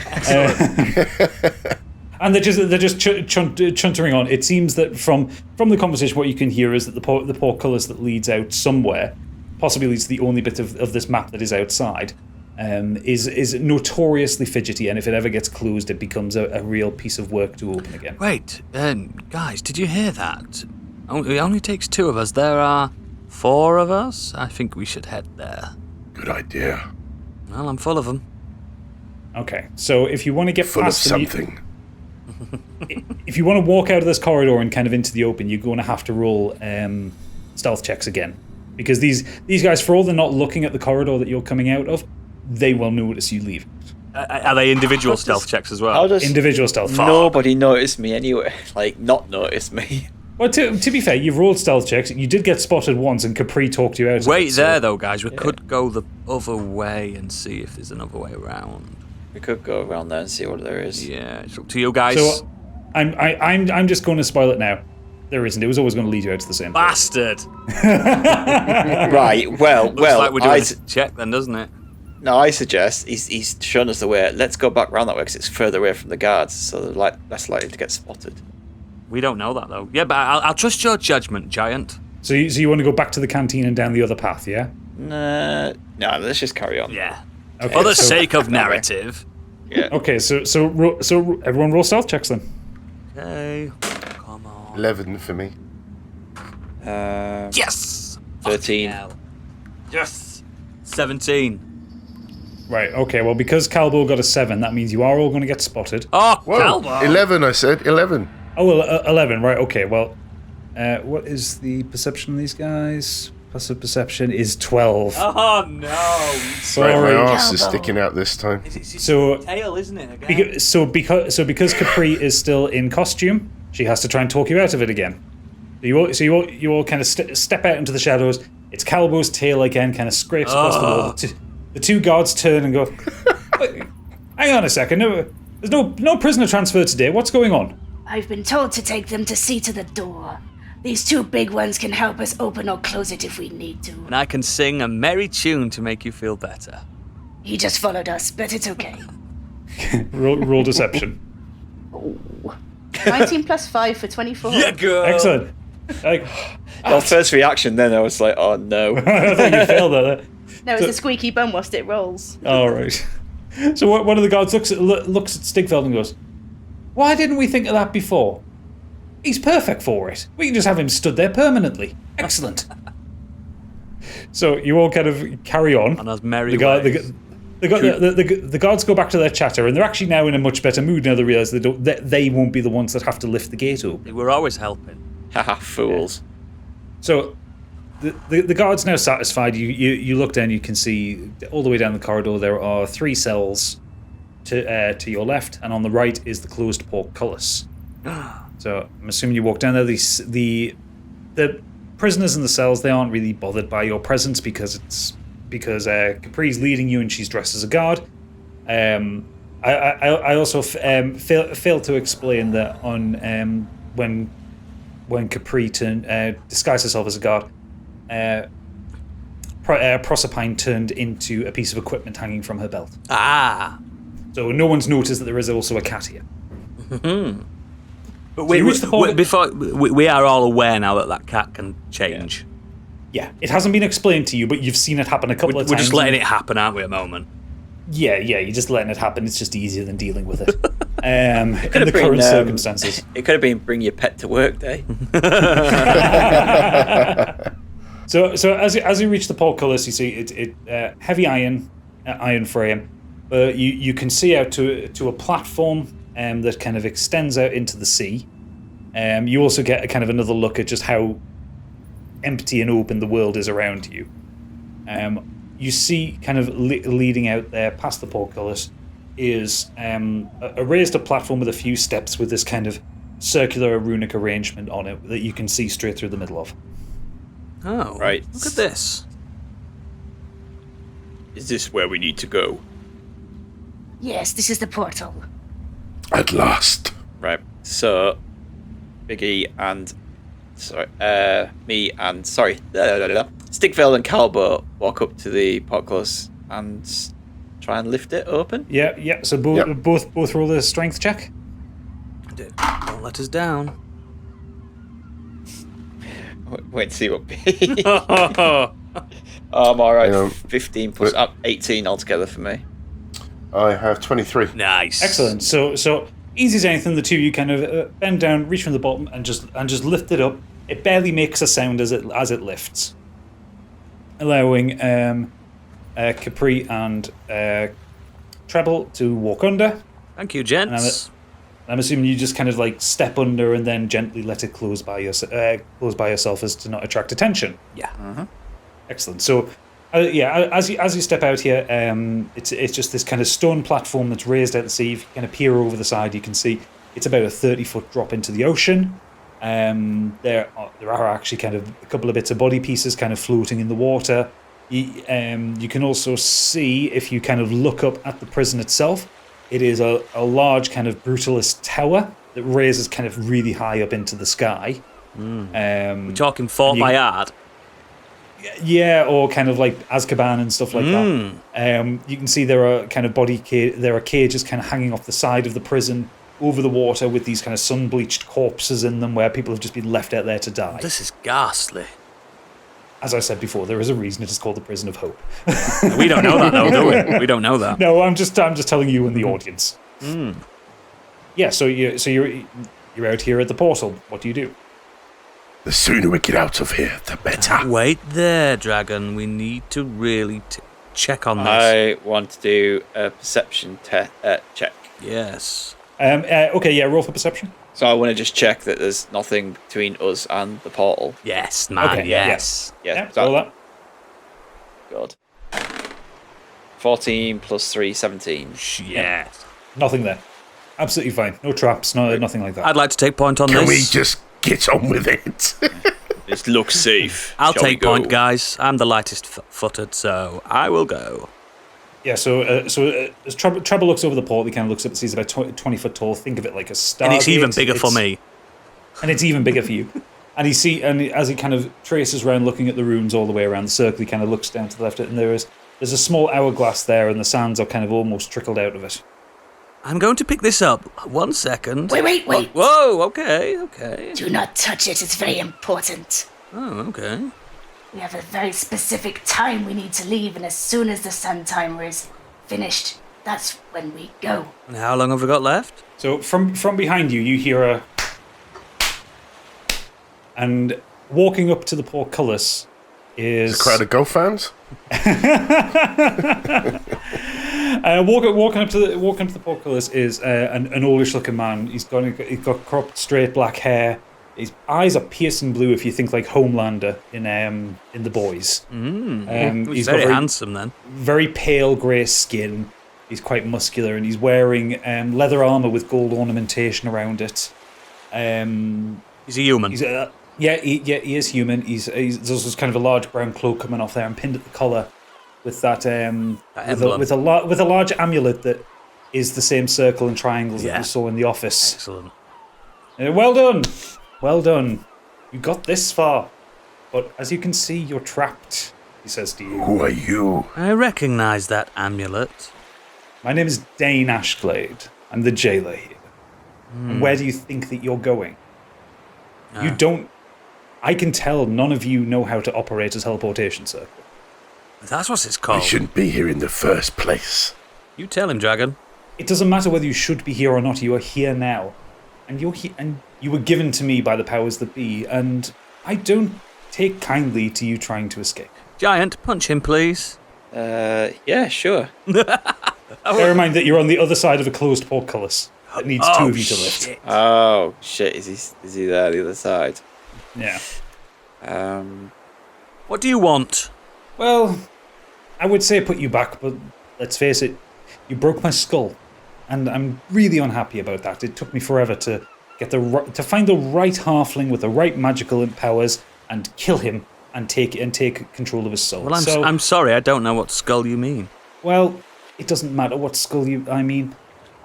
And they're just chuntering on. It seems that from the conversation, what you can hear is that the portcullis that leads out somewhere, possibly leads to the only bit of this map that is outside, is notoriously fidgety, and if it ever gets closed, it becomes a real piece of work to open again. Wait, guys, did you hear that? It only takes 2 of us. There are 4 of us. I think we should head there. Good idea. Well, I'm full of them. Okay, so if you want to get Full of past them, something. if you want to walk out of this corridor and kind of into the open, you're going to have to roll stealth checks again, because these guys, for all they're not looking at the corridor that you're coming out of, they will notice you leave. Are they individual stealth checks as well? How does Individual stealth. nobody notice me anyway? Like, not notice me. Well, to be fair, you've rolled stealth checks. You did get spotted once, and Capri talked you out of it. Wait there, though, guys. We could go the other way and see if there's another way around. We could go around there and see what there is. Yeah, it's up to you guys. So, I'm just going to spoil it now. There isn't. It was always going to lead you out to the same place. Bastard! Right, Looks like we're doing a check then, doesn't it? No, I suggest he's shown us the way. Let's go back round that way because it's further away from the guards, so they're less likely to get spotted. We don't know that, though. Yeah, but I'll trust your judgment, Giant. So you want to go back to the canteen and down the other path, yeah? No, let's just carry on. Yeah. Okay, For the so- sake of narrative. Yeah. Okay, so everyone roll stealth checks then. Okay. Come on. 11 for me. Yes! 13. Fucking hell. Yes! 17. Right, okay, well, because Calbo got a 7, that means you are all going to get spotted. Oh, Whoa, Calbo! 11 I said, 11. Oh, well, 11, right, okay, well, what is the perception of these guys? Passive perception is 12. Oh, no! Right, my Sorry. arse is sticking out this time. It's So- tail, isn't it? Again? Because Capri is still in costume, she has to try and talk you out of it again. You all kind of step out into the shadows. It's Calbo's tail again, kind of scrapes across the wall. The 2 guards turn and go, hang on a second, there's no prisoner transfer today, what's going on? I've been told to take them to see to the door. These 2 big ones can help us open or close it if we need to. And I can sing a merry tune to make you feel better. He just followed us, but it's okay. Roll deception. 19 plus 5 for 24. Yeah, girl! Excellent. Like, Our first reaction then, I was like, oh no. I thought you failed that. No, it's a squeaky bum whilst it rolls. All right. So one of the guards looks at Stigveld and goes, "Why didn't we think of that before? He's perfect for it. We can just have him stood there permanently. Excellent." So you all kind of carry on. And as merry The guards go back to their chatter, and they're actually now in a much better mood now they realise they won't be the ones that have to lift the gate open. We're always helping. Haha, fools. So the guard's now satisfied. You look down, you can see all the way down the corridor there are 3 cells to your left, and on the right is the closed portcullis. So I'm assuming you walk down there. The prisoners in the cells, they aren't really bothered by your presence because Capri's leading you and she's dressed as a guard. I also failed to explain that on when Capri disguised herself as a guard, Proserpine turned into a piece of equipment hanging from her belt. Ah! So no one's noticed that there is also a cat here. But So we are all aware now that cat can change. Yeah, it hasn't been explained to you, but you've seen it happen a couple of times. We're just letting it happen, aren't we, at the moment? Yeah, you're just letting it happen. It's just easier than dealing with it. In the current circumstances. It could have been bring your pet to work day. So as you reach the portcullis, you see it heavy iron frame. You can see out to a platform that kind of extends out into the sea. You also get a kind of another look at just how empty and open the world is around you. You see kind of leading out there past the portcullis, is a raised up platform with a few steps with this kind of circular runic arrangement on it that you can see straight through the middle of. Oh, Right. Look at this. Is this where we need to go? Yes, this is the portal. At last. Right. So, Biggie and Stigveld and Calbo walk up to the portcullis and try and lift it open. Yeah. So both roll a strength check. Don't let us down. Wait to see what. I'm all right. 15 plus 18 altogether for me. I have 23. Nice. Excellent. So easy as anything. The two of you kind of bend down, reach from the bottom, and just lift it up. It barely makes a sound as it lifts, allowing Capri and Treble to walk under. Thank you, gents. I'm assuming you just kind of like step under and then gently let it close by yourself as to not attract attention. Yeah. Mm-hmm. Excellent. So, as you step out here, it's just this kind of stone platform that's raised out the sea. If you kind of peer over the side, you can see it's about a 30-foot drop into the ocean. There are actually kind of a couple of bits of body pieces kind of floating in the water. You can also see, if you kind of look up at the prison itself, it is a large kind of brutalist tower that raises kind of really high up into the sky. We're talking Fort Bayard. Yeah, or kind of like Azkaban and stuff like that. You can see there are kind of there are cages kind of hanging off the side of the prison over the water with these kind of sun-bleached corpses in them where people have just been left out there to die. This is ghastly. As I said before, there is a reason it is called the Prison of Hope. We don't know that, though, do we? We don't know that. No, I'm just telling you and the audience. Yeah, so you're out here at the portal. What do you do? The sooner we get out of here, the better. Wait there, Dragon. We need to really check on this. I want to do a perception check. Yes. Okay, yeah, roll for perception. So I want to just check that there's nothing between us and the portal. Yes, man, Okay, yes. Yeah, roll that. Good. 14 plus 3, 17. Yes. Nothing there. Absolutely fine. No traps, nothing like that. I'd like to take point on Can this. we just get on with it? It looks safe. I'll Shall we take go? point, guys. I'm the lightest footed, so I will go. Yeah, so as Treble looks over the portal, he kind of looks up and sees about 20 foot tall. Think of it like a star. And it's even bigger for me. And it's even bigger for you. And as he kind of traces around looking at the runes all the way around the circle, he kind of looks down to the left, and there's a small hourglass there, and the sands are kind of almost trickled out of it. I'm going to pick this up. 1 second. Wait. Whoa, okay. Do not touch it, it's very important. Oh, okay. We have a very specific time we need to leave, and as soon as the sun timer is finished, that's when we go. And how long have we got left? So from behind you, you hear a... And walking up to the portcullis is... A crowd of golf fans? Walking up to the portcullis is an oldish-looking man. He's got cropped, straight black hair. His eyes are piercing blue. If you think like Homelander in The Boys. He's very handsome then. Very pale grey skin. He's quite muscular, and he's wearing leather armor with gold ornamentation around it. He's a human. He is human. There's also kind of a large brown cloak coming off there and pinned at the collar with that with a large amulet that is the same circle and triangles that you saw in the office. Excellent. Well done. You got this far, but as you can see, you're trapped. He says to you. Who are you? I recognise that amulet. My name is Dane Ashglade. I'm the jailer here. And where do you think that you're going? You don't... I can tell none of you know how to operate a teleportation circle. That's what it's We called. shouldn't be here in the first place. You tell him, Dragon. It doesn't matter whether you should be here or not. You are here now. And you were given to me by the powers that be, and I don't take kindly to you trying to escape. Giant, punch him, please. Yeah, sure. Bear in mind that you're on the other side of a closed portcullis. It needs two of you to lift. Shit. Oh shit! Is he there, the other side? Yeah. What do you want? Well, I would say put you back, but let's face it, you broke my skull. and I'm really unhappy about that. It took me forever to get to find the right halfling with the right magical powers and kill him and take control of his soul. Well, I'm sorry, I don't know what skull you mean. Well, it doesn't matter what skull I mean.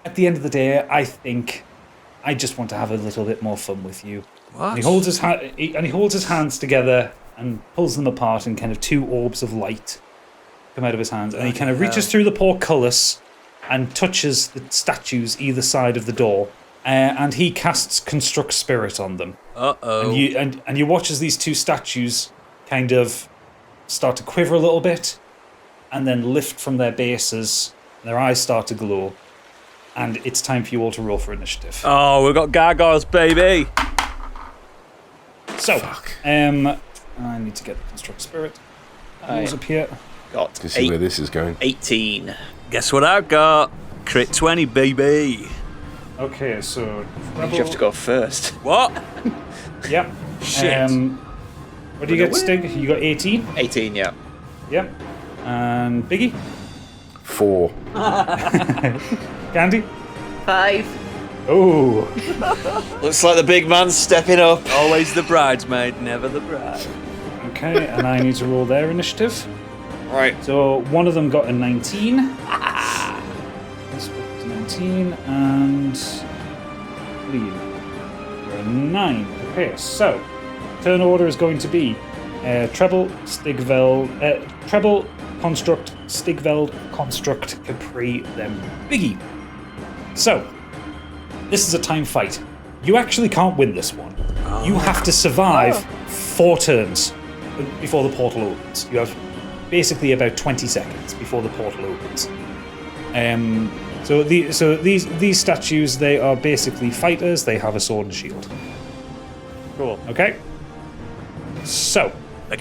At the end of the day, I think I just want to have a little bit more fun with you. What? And he holds his hands together and pulls them apart, and kind of two orbs of light come out of his hands. And he kind of reaches through the portcullis and touches the statues either side of the door. And he casts Construct Spirit on them. Uh-oh. And you watch as these two statues kind of start to quiver a little bit, and then lift from their bases. And their eyes start to glow. And it's time for you all to roll for initiative. Oh, we've got gargoyles, baby. So, I need to get the Construct Spirit. Rolls up here. Got To see where this is going. 18. Guess what I've got? Crit 20, baby. Okay, so You have to go first. What? Yep. Shit. What do you get, Stig? You got 18? 18, yeah. Yep. And Biggie? 4. Candy? 5. Oh. Looks like the big man's stepping up. Always the bridesmaid, never the bride. Okay, and I need to roll their initiative. Right. So one of them got a 19. This was 19, and Lee, you're a 9. Okay, so turn order is going to be treble, construct, Stigveld, construct, Capri, then Biggie. So this is a time fight. You actually can't win this one. You have to survive 4 turns before the portal opens. You have basically about 20 seconds before the portal opens. So these statues, they are basically fighters. They have a sword and shield. Cool. Okay. So Here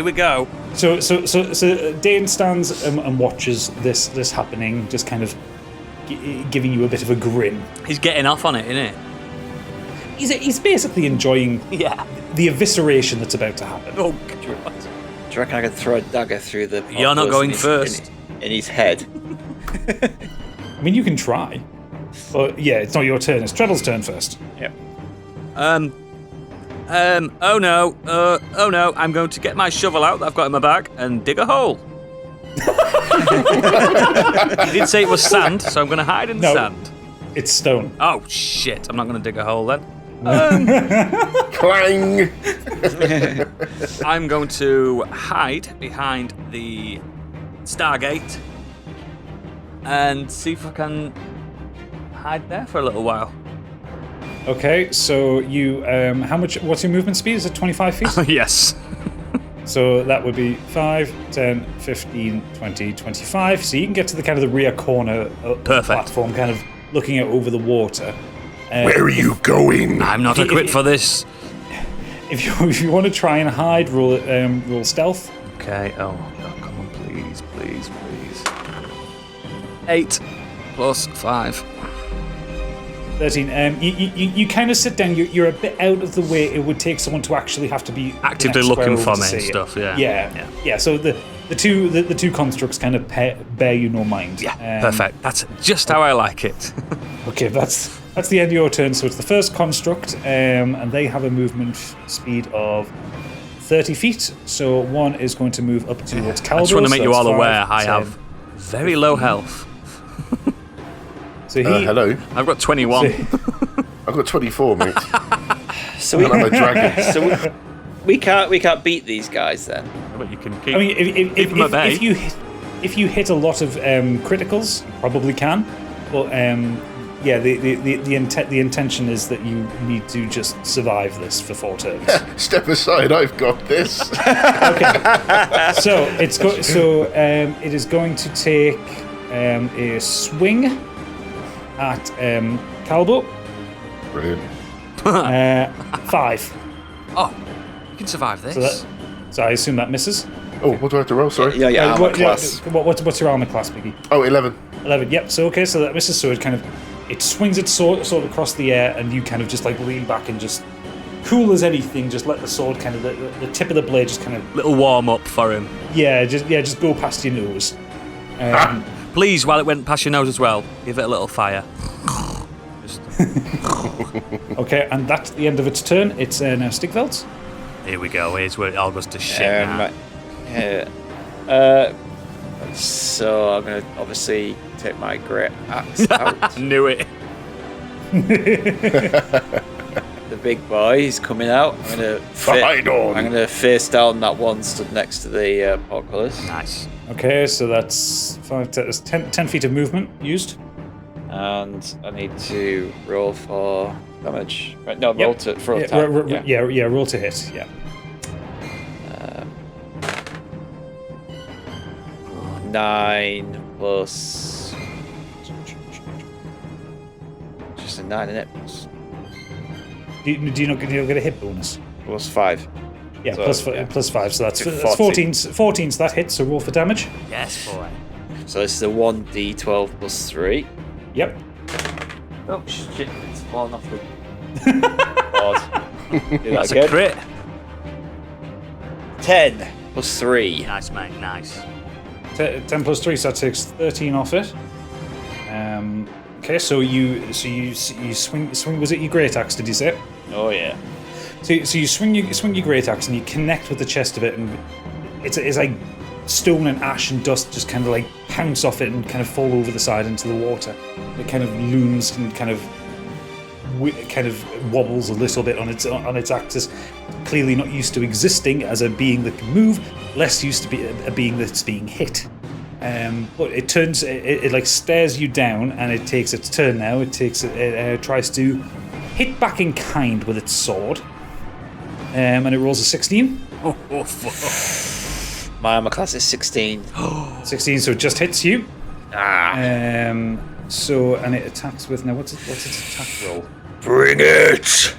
we go. So Dane stands and watches this happening, just kind of giving you a bit of a grin. He's getting off on it, isn't He's basically enjoying he? Yeah. the evisceration that's about to happen. Oh, God. Do you reckon I could throw a dagger through the... You're not going first. In his head. I mean, you can try. But yeah, it's not your turn. It's Treble's turn first. Yep. Oh no, I'm going to get my shovel out that I've got in my bag and dig a hole. You did say it was sand, so I'm going to hide in the sand. It's stone. Oh shit, I'm not going to dig a hole then. Clang! I'm going to hide behind the Stargate and see if I can hide there for a little while. Okay, so you what's your movement speed? Is it 25 feet? Yes. So that would be 5, 10, 15, 20, 25. So you can get to the kind of the rear corner of the platform, kind of looking out over the water. Where are you going? I'm not equipped for this. If you want to try and hide, roll stealth. Okay, oh, come on, please. 8 plus 5. 13. You kind of sit down. You're a bit out of the way. It would take someone to actually have to be Actively looking for me and stuff. Yeah. So the two constructs kind of bear you no mind. Yeah, perfect. That's just how I like it. Okay, that's the end of your turn. So it's the first construct, and they have a movement speed of 30 feet. So one is going to move up towards Calbo. I just want to make you all aware 5, I 10, have very low health. So hello. I've got 21. I've got 24, mate. So and I'm a dragon. So we can't beat these guys then. But you can keep. I mean, keep them at bay. if you hit a lot of criticals, you probably can. But yeah, the intention is that you need to just survive this for 4 turns. Step aside, I've got this. Okay. So it is going to take a swing at Calbo. Brilliant. 5. Oh, you can survive this. So I assume that misses. Oh, what do I have to roll? Sorry. Yeah, armor class. What's your armor class, Biggie? Oh, 11. 11. Yep. So okay. So that misses. So it swings its sword across the air, and you kind of just like lean back and just cool as anything, just let the sword kind of the tip of the blade just kind of Little warm up for him. just go past your nose. Please, while it went past your nose as well, give it a little fire. Okay, and that's the end of its turn. It's now Stigveld's. Here we go. Here's where it all goes to shit now. So I'm going to obviously take my great axe out. Knew it. The big boy is coming out. I'm going to face down that one stood next to the portcullis. Nice. Okay, so that's 10 feet of movement used. And I need to roll for damage. Right, no, roll for attack. Roll to hit. Yeah. 9 plus. Just a 9 in it. Do you not get a hit bonus? Plus 5. Yeah, So, plus 5. So that's 14. 14. So that hits. So roll for damage. Yes, boy. So this is a 1d12 plus 3. Yep. Oh shit! It's falling off the board. Do that That's again. a crit. 10 plus 3. Nice, mate. Nice. 10 plus 3, so that takes 13 off it. Okay, so you swing. Was it your great axe? Did you say? Oh yeah. So you swing your great axe and you connect with the chest of it, and it's like stone and ash and dust just kind of like pounce off it and kind of fall over the side into the water. It kind of looms and kind of wobbles a little bit on its axis. Clearly not used to existing as a being that can move, less used to be a being that's being hit. But it turns, it like stares you down, and it takes its turn now. It tries to hit back in kind with its sword, and it rolls a 16. Oh, fuck. My armor class is 16. 16, so it just hits you. So, and it attacks with, now what's its attack roll? Bring it!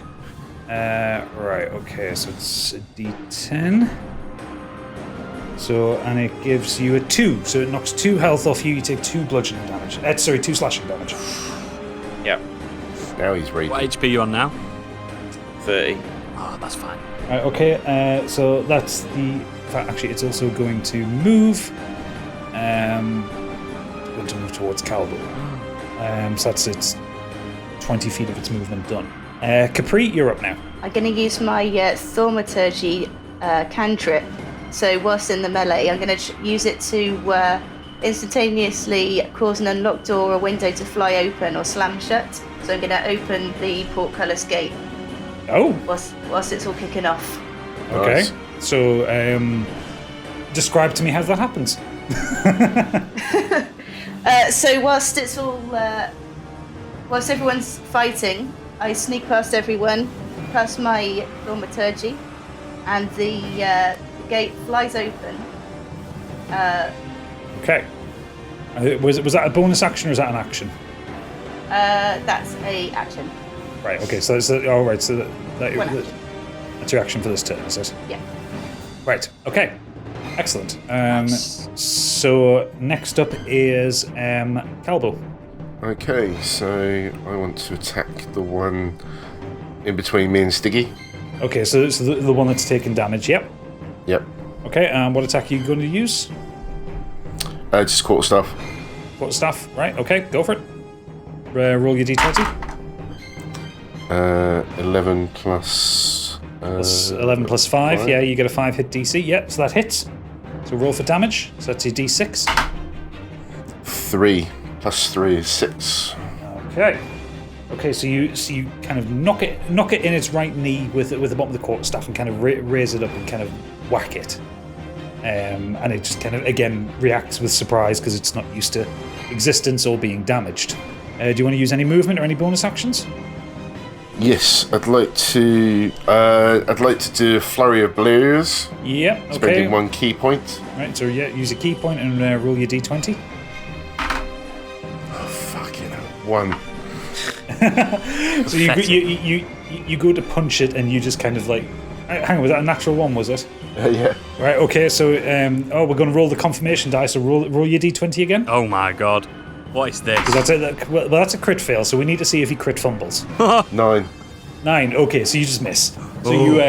Right, okay, so it's a d10. So, and it gives you a 2, so it knocks 2 health off you. You take 2 bludgeoning damage. 2 slashing damage. Yep. Now he's raging. What HP are you on now? 30. Oh, that's fine. Okay, so that's the. In fact, actually, it's also going to move. Going to move towards Calbo. So that's its 20 feet of its movement done. Capri, you're up now. I'm going to use my thaumaturgy cantrip. So whilst in the melee, I'm going to use it to instantaneously cause an unlocked door or window to fly open or slam shut. So I'm going to open the portcullis gate. Oh. Whilst it's all kicking off. Okay. Nice. So, describe to me how that happens. So whilst it's all, whilst everyone's fighting, I sneak past everyone, past my thaumaturgy, and the gate flies open. Okay. Was that a bonus action or is that an action? That's a action. Right. Okay. So that's all right. So One action. that's your action for this turn, is it? Yeah. Right. Okay. Excellent. So next up is Calbo. Okay, so I want to attack the one in between me and Stiggy. Okay. So the one that's taking damage. Yep. Yep. Okay. What attack are you going to use? Just quarterstaff. Quarterstaff. Right. Okay. Go for it. Roll your d20. 11 plus... Plus 11 plus 5. Yeah, you get a 5 hit DC. Yep, so that hits. So roll for damage. So that's your d6. 3 plus 3 is 6. Okay. Okay, so you kind of knock it in its right knee with the bottom of the quarterstaff and kind of raise it up and kind of whack it. And it just kind of, again, reacts with surprise because it's not used to existence or being damaged. Do you want to use any movement or any bonus actions? Yes, I'd like to do a flurry of blows. Yep, okay. Spending 1 key point. Right, so yeah, use a key point and roll your d20. Oh, fucking hell. 1. So you go to punch it and you just kind of like, hang on, was that a natural 1, was it? Yeah. Right, okay, so we're going to roll the confirmation die, so roll your d20 again. Oh my god. What is this? That's a crit fail, so we need to see if he crit fumbles. 9. 9. Okay, so you just miss. So you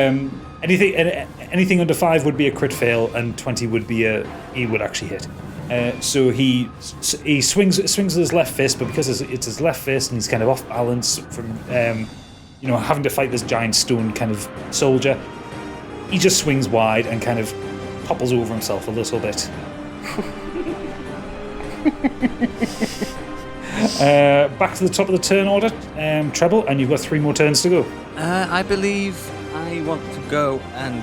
anything under 5 would be a crit fail, and 20 would be he would actually hit. So he swings with his left fist, but because it's his left fist and he's kind of off balance from having to fight this giant stone kind of soldier, he just swings wide and kind of topples over himself a little bit. Back to the top of the turn order, Treble, and you've got 3 more turns to go. I believe I want to go and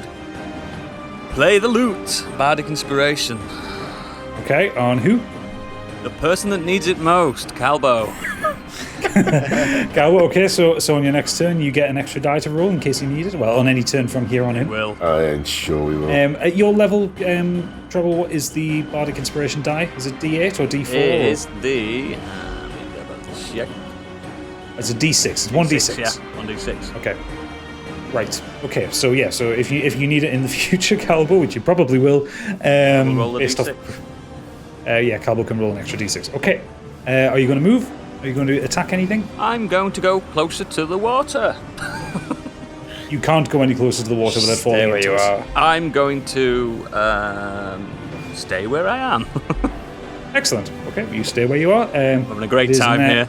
play the lute. Bardic Inspiration. Okay, on who? The person that needs it most, Calbo. Calbo, okay, so on your next turn, you get an extra die to roll in case you need it. Well, on any turn from here on in. Will. I am sure we will. At your level, Treble, what is the Bardic Inspiration die? Is it D8 or D4? It is the... check. It's a D6. It's 1D6. Yeah, 1D6. Okay. Right. Okay. So yeah. So if you need it in the future, Calbo, which you probably will, We'll roll a D6. Calbo can roll an extra D6. Okay. Are you going to move? Are you going to attack anything? I'm going to go closer to the water. You can't go any closer to the water without falling. Stay where into you it. are. I'm going to stay where I am. Excellent. Okay. You stay where you are. Having a great time here.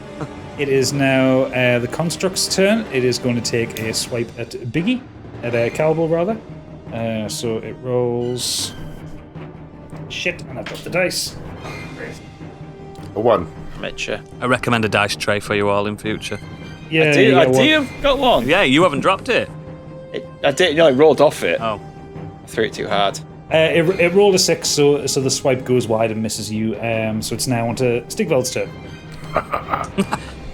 It is now the construct's turn. It is going to take a swipe at Biggie, at Calbo rather. So it rolls. Shit, and I've dropped the dice. A 1. Mitcha. I recommend a dice tray for you all in future. Yeah, I do have got one. Yeah, you haven't dropped it. I did. I rolled off it. Oh. I threw it too hard. It rolled a 6, so the swipe goes wide and misses you. So it's now onto Stigveld's turn.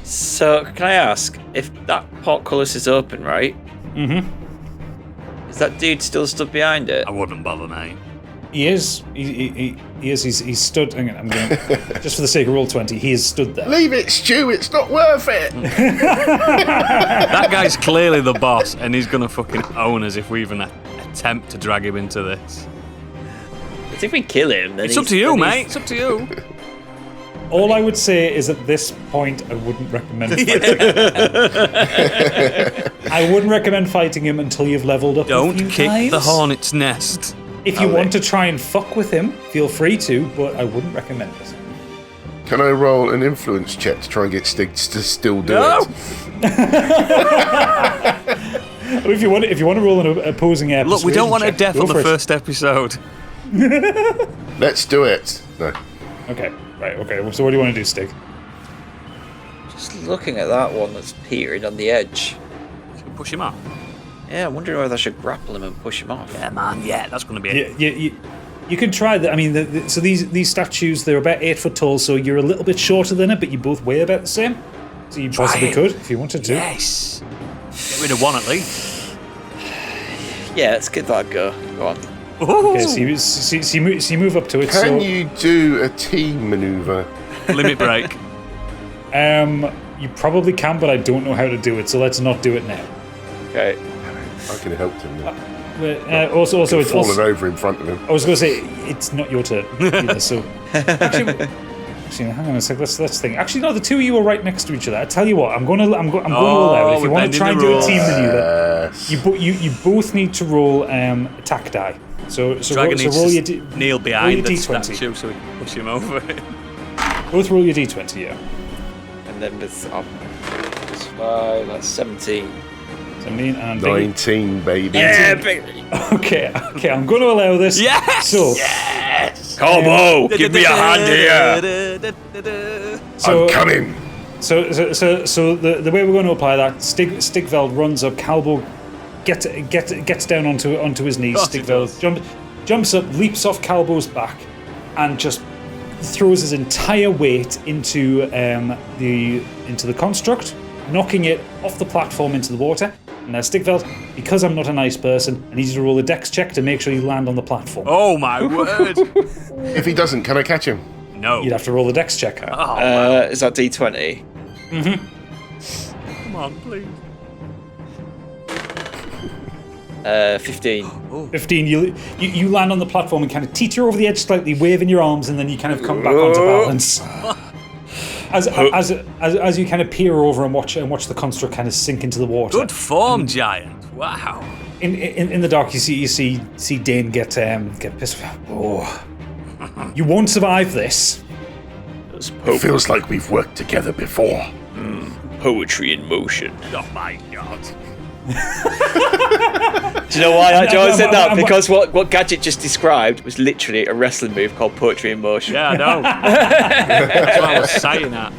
So can I ask if that portcullis is open, right? Mm-hmm. Is that dude still stood behind it? I wouldn't bother, mate. He is. He is. He's stood. I'm going just for the sake of roll 20. He is stood there. Leave it, Stu. It's not worth it. That guy's clearly the boss, and he's gonna fucking own us if we even attempt to drag him into this. But if we kill him, then It's up to you, mate. It's up to you. All I would say is at this point, I wouldn't recommend fighting him. I wouldn't recommend fighting him until you've leveled up. Don't a few kick times. the hornet's nest. If you want to try and fuck with him, feel free to, but I wouldn't recommend it. Can I roll an influence check to try and get Stig to still do No! it? If you want to roll an opposing Look, we don't want a persuasion death check, on go the for it. first episode. Let's do it. No. Okay, right, okay. So what do you want to do, Stig? Just looking at that one that's petering on the edge. Should we push him off? Yeah, I'm wondering whether I should grapple him and push him off. Yeah, man. Yeah, that's gonna be it. You can try that. I mean, so these statues, they're about 8 foot tall, so you're a little bit shorter than it, but you both weigh about the same. So you possibly it. could, if you wanted to. Yes. Get rid of one at least. Yeah, let's give that a go. Go on. Okay, so you move up to it. Can you do a team maneuver? Limit break. You probably can, but I don't know how to do it, so let's not do it now. Okay. I could have helped him. Also, it's fallen also. over in front of him. I was going to say it's not your turn either. So actually, hang on a sec. Let's think. Actually, no, the two of you are right next to each other. I tell you what, I'm going to allow it. If you want to try and do a team maneuver, you both need to roll attack die. So Dragon needs roll to your kneel behind the D20. statue so we can push him over it. Both roll your D20, yeah. And then with plus 5, that's 17. 17 and 19, baby. Yeah, baby. Okay, I'm going to allow this. Yes! So, Calbo, give me a hand here. I'm coming. So the way we're going to apply that, Stigveld runs up, Calbo gets down onto his knees. Stigveld jumps up, leaps off Calbo's back, and just throws his entire weight into the construct, knocking it off the platform into the water. And now Stigveld, because I'm not a nice person, I need you to roll a dex check to make sure you land on the platform. Oh my word! If he doesn't, can I catch him? No. You'd have to roll the dex check. Is that D20? Mm-hmm. Come on, please. 15. 15. You land on the platform and kind of teeter over the edge slightly, waving your arms, and then you kind of come back onto balance. as you kind of peer over and watch the construct kind of sink into the water. Good form, giant. Wow. In the dark, you see Dane get pissed. Oh, you won't survive this. It feels like we've worked together before. Poetry in motion. Oh my god. Do you know why I said that? Because what Gadget just described was literally a wrestling move called Poetry in Motion. Yeah, I know. That's what I was saying that.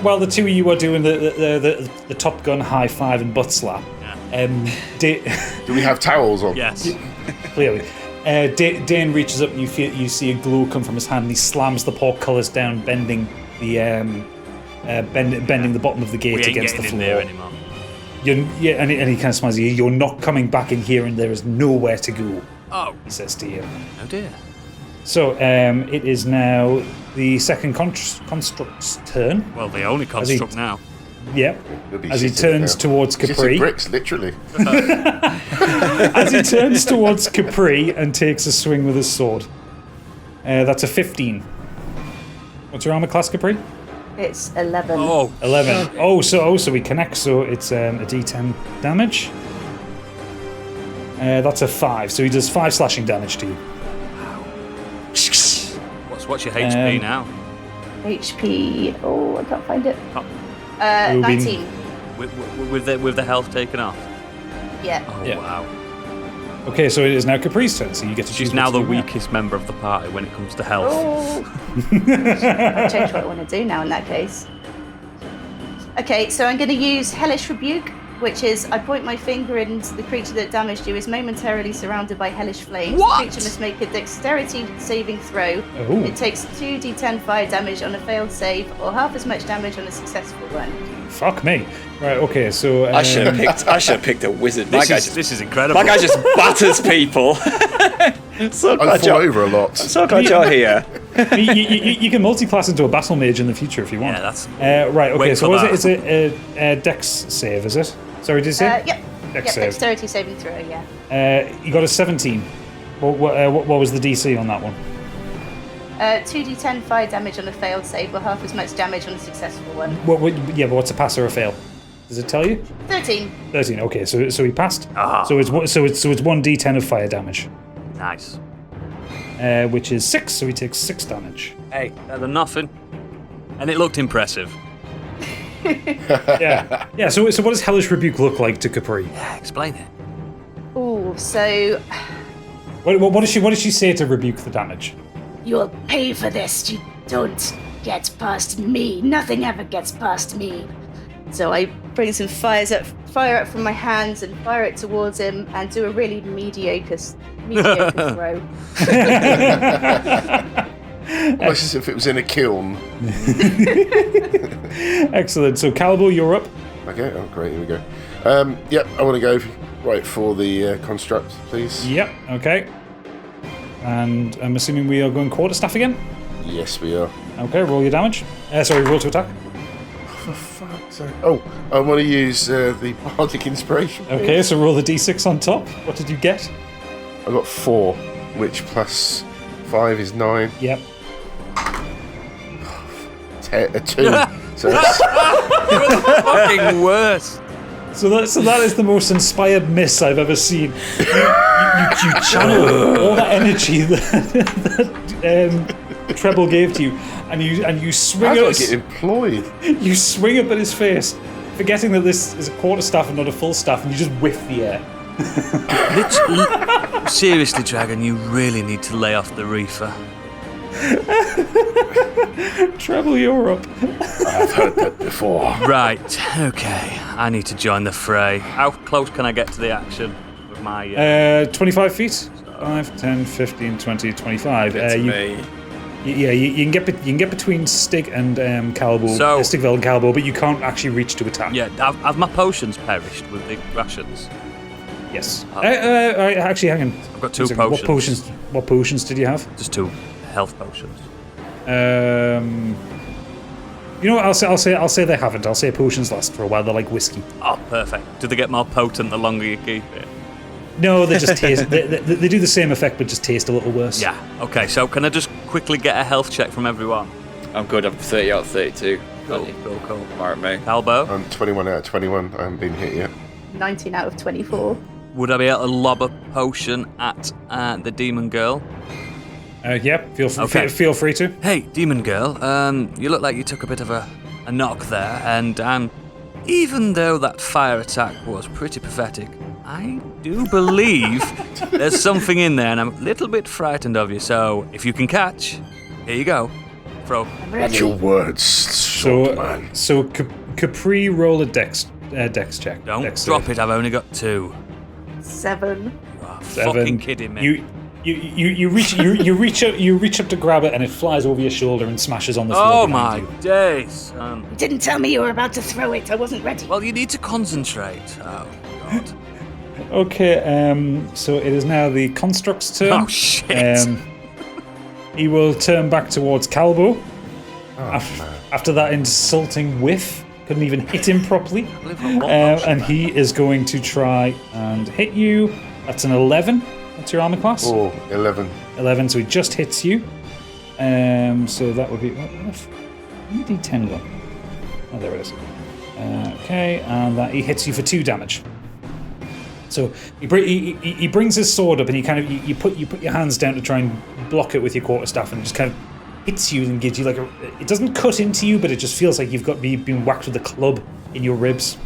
While the two of you are doing the Top Gun high five and butt slap, Do we have towels on? Yes. Clearly. Dane reaches up and you see a glow come from his hand, and he slams the portcullis down, bending the bottom of the gate We ain't against the getting floor. in there anymore. And he kind of smiles at you. You're not coming back in here, and there is nowhere to go. Oh. He says to you. Oh dear. So it is now the second construct's turn. Well, the only construct now. Yep. He'll be As he sitting turns there. towards Sitting Capri. bricks, literally. As he turns towards Capri and takes a swing with his sword. That's a 15. What's your armor class, Capri? It's 11. Oh. 11. So we connect. So it's a D10 damage. That's a 5. So he does 5 slashing damage to you. What's your HP now? HP. Oh, I can't find it. Oh. 19. With the health taken off. Yeah. Oh Yeah. wow. Okay, so it is now Capri's turn. So you get to She's choose now what the to do weakest member of the party when it comes to health. Oh. I'll change what I want to do now in that case. Okay, so I'm going to use Hellish Rebuke, which is I point my finger and the creature that damaged you is momentarily surrounded by hellish flames. What? The creature must make a dexterity saving throw. Oh. It takes 2d10 fire damage on a failed save or half as much damage on a successful one. Fuck me. Right. Okay. So I should have picked a wizard. This is incredible. My guy just batters people. So I glad fall over a lot. so glad you're here. you can multi-class into a battle mage in the future if you want. Yeah, that's. Right. Okay. Wait So for what that. is it? It's a Dex save, is it? Sorry, did you say? Yep. Dex save. Dexterity saving throw, yeah. You got a 17. What was the DC on that one? 2d10 fire damage on a failed save or half as much damage on a successful one. But what's a pass or a fail? Does it tell you? 13. 13. Okay, so he passed. Ah. So it's 1d10 of fire damage, Nice. which is 6. So he takes 6 damage. Hey, better than nothing. And it looked impressive. Yeah. Yeah. So what does Hellish Rebuke look like to Capri? Yeah, explain it. Ooh, so What does she say to rebuke the damage? You'll pay for this. You don't get past me. Nothing ever gets past me. So I bring some fire up from my hands and fire it towards him and do a really mediocre throw. Almost as if it was in a kiln. Excellent. So Calbo, you're up. Okay, oh great, here we go. Yep, I want to go right for the construct, please. Yep. Okay. And I'm assuming we are going quarterstaff again. Yes, we are. Okay. Roll your damage. Roll to attack. For fuck's sake. Oh, I want to use the Bardic Inspiration. Okay. So roll the d6 on top. What did you get? I got 4, which plus 5 is 9. Yep. A 2. So that's You're the fucking worst. So that is the most inspired miss I've ever seen. You channel all that energy that Treble gave to you, and you swing how do I it. get employed? You swing it at his face, forgetting that this is a quarterstaff and not a full staff, and you just whiff the air. Seriously, Dragon, you really need to lay off the reefer. Treble, you're up. I've heard that before. Right, okay. I need to join the fray. How close can I get to the action with my... 25 feet. 5, 10, 15, 20, 25. Me. You can get between Stig and Calbo, So- Stigveld and Calbo, but you can't actually reach to attack. Yeah, have my potions perished with the rations? Yes. Actually, hang on. I've got 2 What potions. What potions did you have? Just 2 health potions. You know what? I'll say they haven't. I'll say potions last for a while. They're like whiskey. Oh, perfect. Do they get more potent the longer you keep it? No, they just taste. They do the same effect, but just taste a little worse. Yeah. Okay, so can I just quickly get a health check from everyone? I'm good. I'm 30 out of 32. Cool. I'm alright, mate. Calbo, I'm 21 out of 21. I haven't been hit yet. 19 out of 24. would I be able to lob a potion at the demon girl? Yeah, feel free to. Hey, demon girl, you look like you took a bit of a knock there, and even though that fire attack was pretty pathetic, I do believe there's something in there, and I'm a little bit frightened of you. So if you can catch, here you go. Throw. Watch your words, short man. So Capri, roll a dex check. Don't Dex drop save. it. I've only got 2. 7. You are 7. fucking kidding me. You reach up to grab it, and it flies over your shoulder and smashes on the floor. Oh behind my you. days. You didn't tell me you were about to throw it. I wasn't ready. Well, you need to concentrate. Oh God. Okay, so it is now the construct's turn. Oh shit. He will turn back towards Calbo. Man. After that insulting whiff, couldn't even hit him properly. And he is going to try and hit you. That's an 11. What's your armor class? Oh, 11. 11, so he just hits you. So that would be... Where did D10 go? Oh, there it is. Okay, and that he hits you for 2 damage. So he brings his sword up, and you put your hands down to try and block it with your quarterstaff, and just kind of hits you and gives you like a... It doesn't cut into you, but it just feels like you've been whacked with a club in your ribs.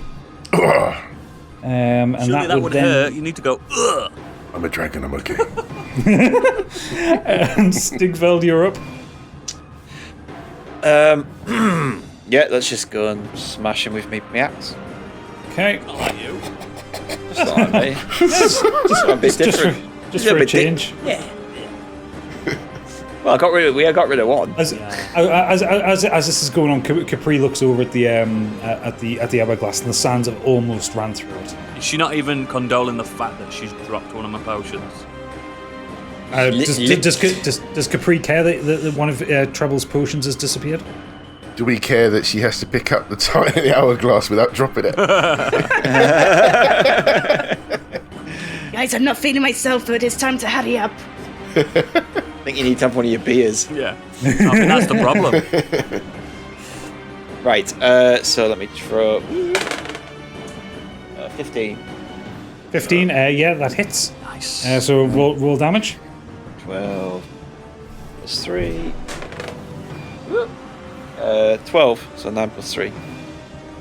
And Surely that would then hurt. You need to go. Ugh. I'm a dragon, I'm okay. And Stigveld, you're up. Yeah, let's just go and smash him with me axe. Okay. Just not me. Just a bit different. Just for a change. Yeah. Well, we got rid of one. As this is going on, Capri looks over at the hourglass, and the sands have almost ran through it. Is she not even condoling the fact that she's dropped one of my potions? Does Capri care that one of Treble's potions has disappeared? Do we care that she has to pick up the tiny hourglass without dropping it? Guys, I'm not feeling myself, but it's time to hurry up. I think you need to have one of your beers. Yeah. I think that's the problem. Right, so let me throw... 15. 15, yeah, that hits. Nice. So roll damage. 12 plus 3. 12, so 9 plus 3.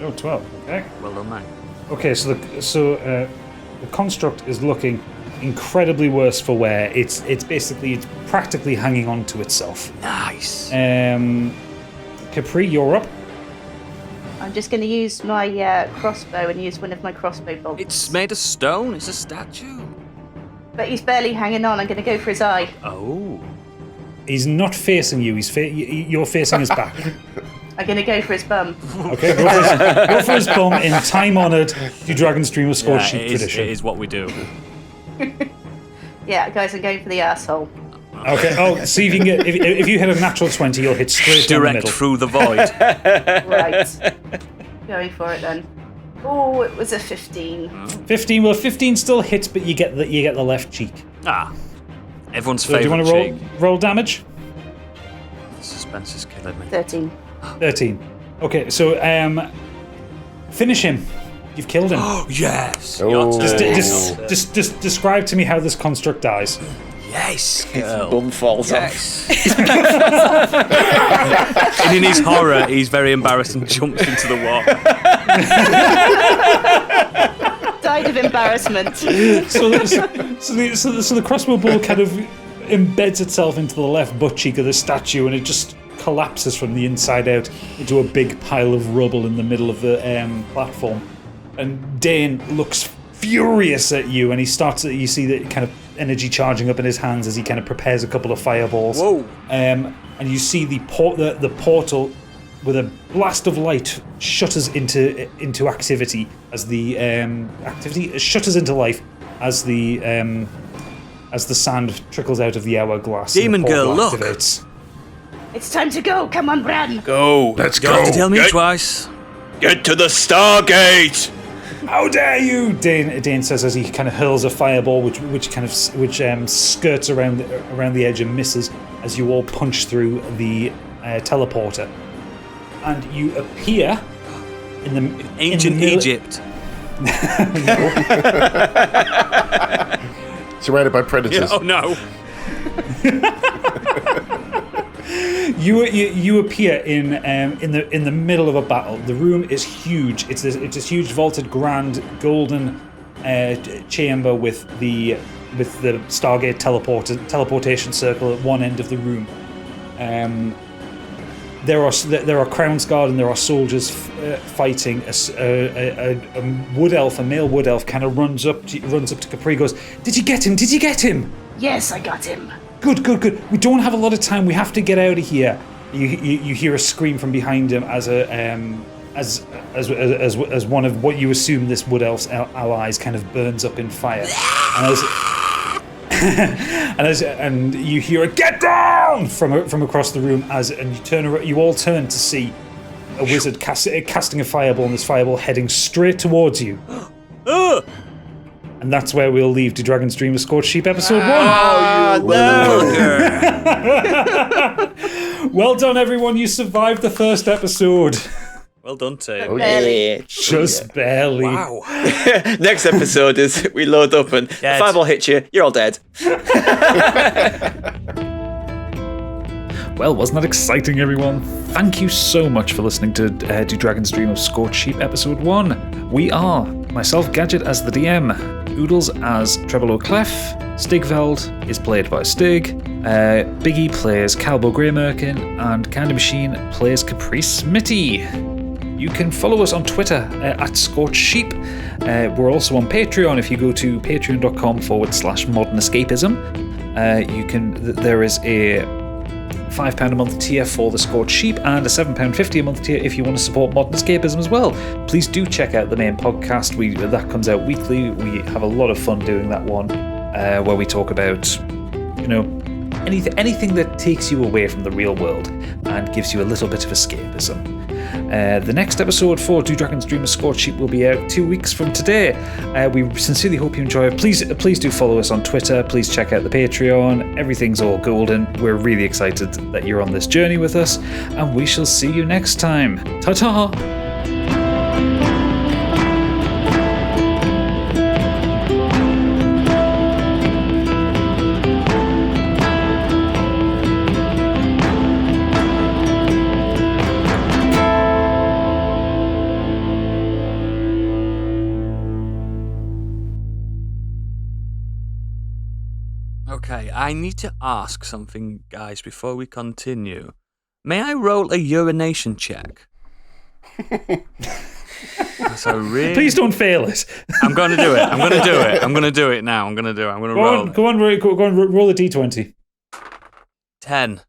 Oh, 12, okay. Well done, mate. Okay, so the construct is looking incredibly worse for wear. It's practically hanging on to itself. Nice. Capri, you're up. I'm just going to use my crossbow and use one of my crossbow bolts. It's made of stone. It's a statue. But he's barely hanging on. I'm going to go for his eye. Oh. He's not facing you. You're facing his back. I'm going to go for his bum. Okay, go for his bum in time-honoured Do Dragons Dream of Scorched tradition. It is what we do. Yeah, guys, I'm going for the asshole. Okay. Oh, see if you can get. If you hit a natural 20, you'll hit straight down the Direct middle. through the void. Right. Going for it then. Oh, it was a 15. 15. Well, 15 still hits, but you get the left cheek. Everyone's So do you favourite want to cheek. roll damage? The suspense is killing me. 13. 13. Okay. So finish him. You've killed him. Oh, yes. Oh. Your turn. Just describe to me how this construct dies. Yes, His girl. bum falls off. Yes. And in his horror, he's very embarrassed and jumps into the water. Died of embarrassment. So the crossbow ball kind of embeds itself into the left butt cheek of the statue, and it just collapses from the inside out into a big pile of rubble in the middle of the platform. And Dane looks furious at you, and he starts. You see the kind of energy charging up in his hands as he kind of prepares a couple of fireballs. Whoa! And you see the portal with a blast of light shutters into activity as the activity shutters into life as the sand trickles out of the hourglass. and the Demon girl, portal look. activates. It's time to go. Come on, Bran. Go. Let's You don't have to tell go. me twice. Get to the Stargate. How dare you! Dane says as he kind of hurls a fireball, which skirts around the edge and misses as you all punch through the teleporter, and you appear in the Ancient Egypt. Surrounded by predators. Yeah, oh no. You appear in the middle of a battle. The room is huge. It's this huge vaulted grand golden chamber with the Stargate teleportation circle at one end of the room. There are Crownsguard and there are soldiers fighting. A wood elf, a male wood elf, kind of runs up to Capri. Goes, "Did you get him? Did you get him?" Yes, I got him. Good. We don't have a lot of time. We have to get out of here. You hear a scream from behind him as one of what you assume this wood elf's allies kind of burns up in fire, and you hear a "Get down!" from across the room you all turn to see a wizard casting a fireball, and this fireball heading straight towards you. And that's where we'll leave to Dragon's Dream of Scorched Sheep episode 1. Well done, everyone. You survived the first episode. Well done, team. Oh, yeah. Just barely. Wow. Next episode is we load up and the fireball hits you, you're all dead. Well, wasn't that exciting, everyone? Thank you so much for listening to Do Dragon's Dream of Scorched Sheep episode 1. We are myself, Gadget, as the DM, Oodles as Treble O'Clef, Stigveld is played by Stig, Biggie plays Calbo Greymerkin, and Candy Machine plays Caprice Smitty. You can follow us on Twitter at Scorched Sheep. We're also on Patreon. If you go to patreon.com/modernescapism, there is a £5 a month tier for the Scorched Sheep and a £7.50 a month tier if you want to support Modern Escapism as well. Please do check out the main podcast. That comes out weekly. We have a lot of fun doing that one, where we talk about, anything that takes you away from the real world and gives you a little bit of escapism. The next episode for Do Dragon's Dream of Scorched Sheep will be out 2 weeks from today. We sincerely hope you enjoy it. Please do follow us on Twitter. Please check out the Patreon. Everything's all golden. We're really excited that you're on this journey with us, and we shall see you next time. Ta-ta! Okay, I need to ask something, guys, before we continue. May I roll a urination check? Please don't fail it. I'm going to do it. I'm going to do it. I'm going to do it now. I'm going to roll. Go on, roll a d20. 10.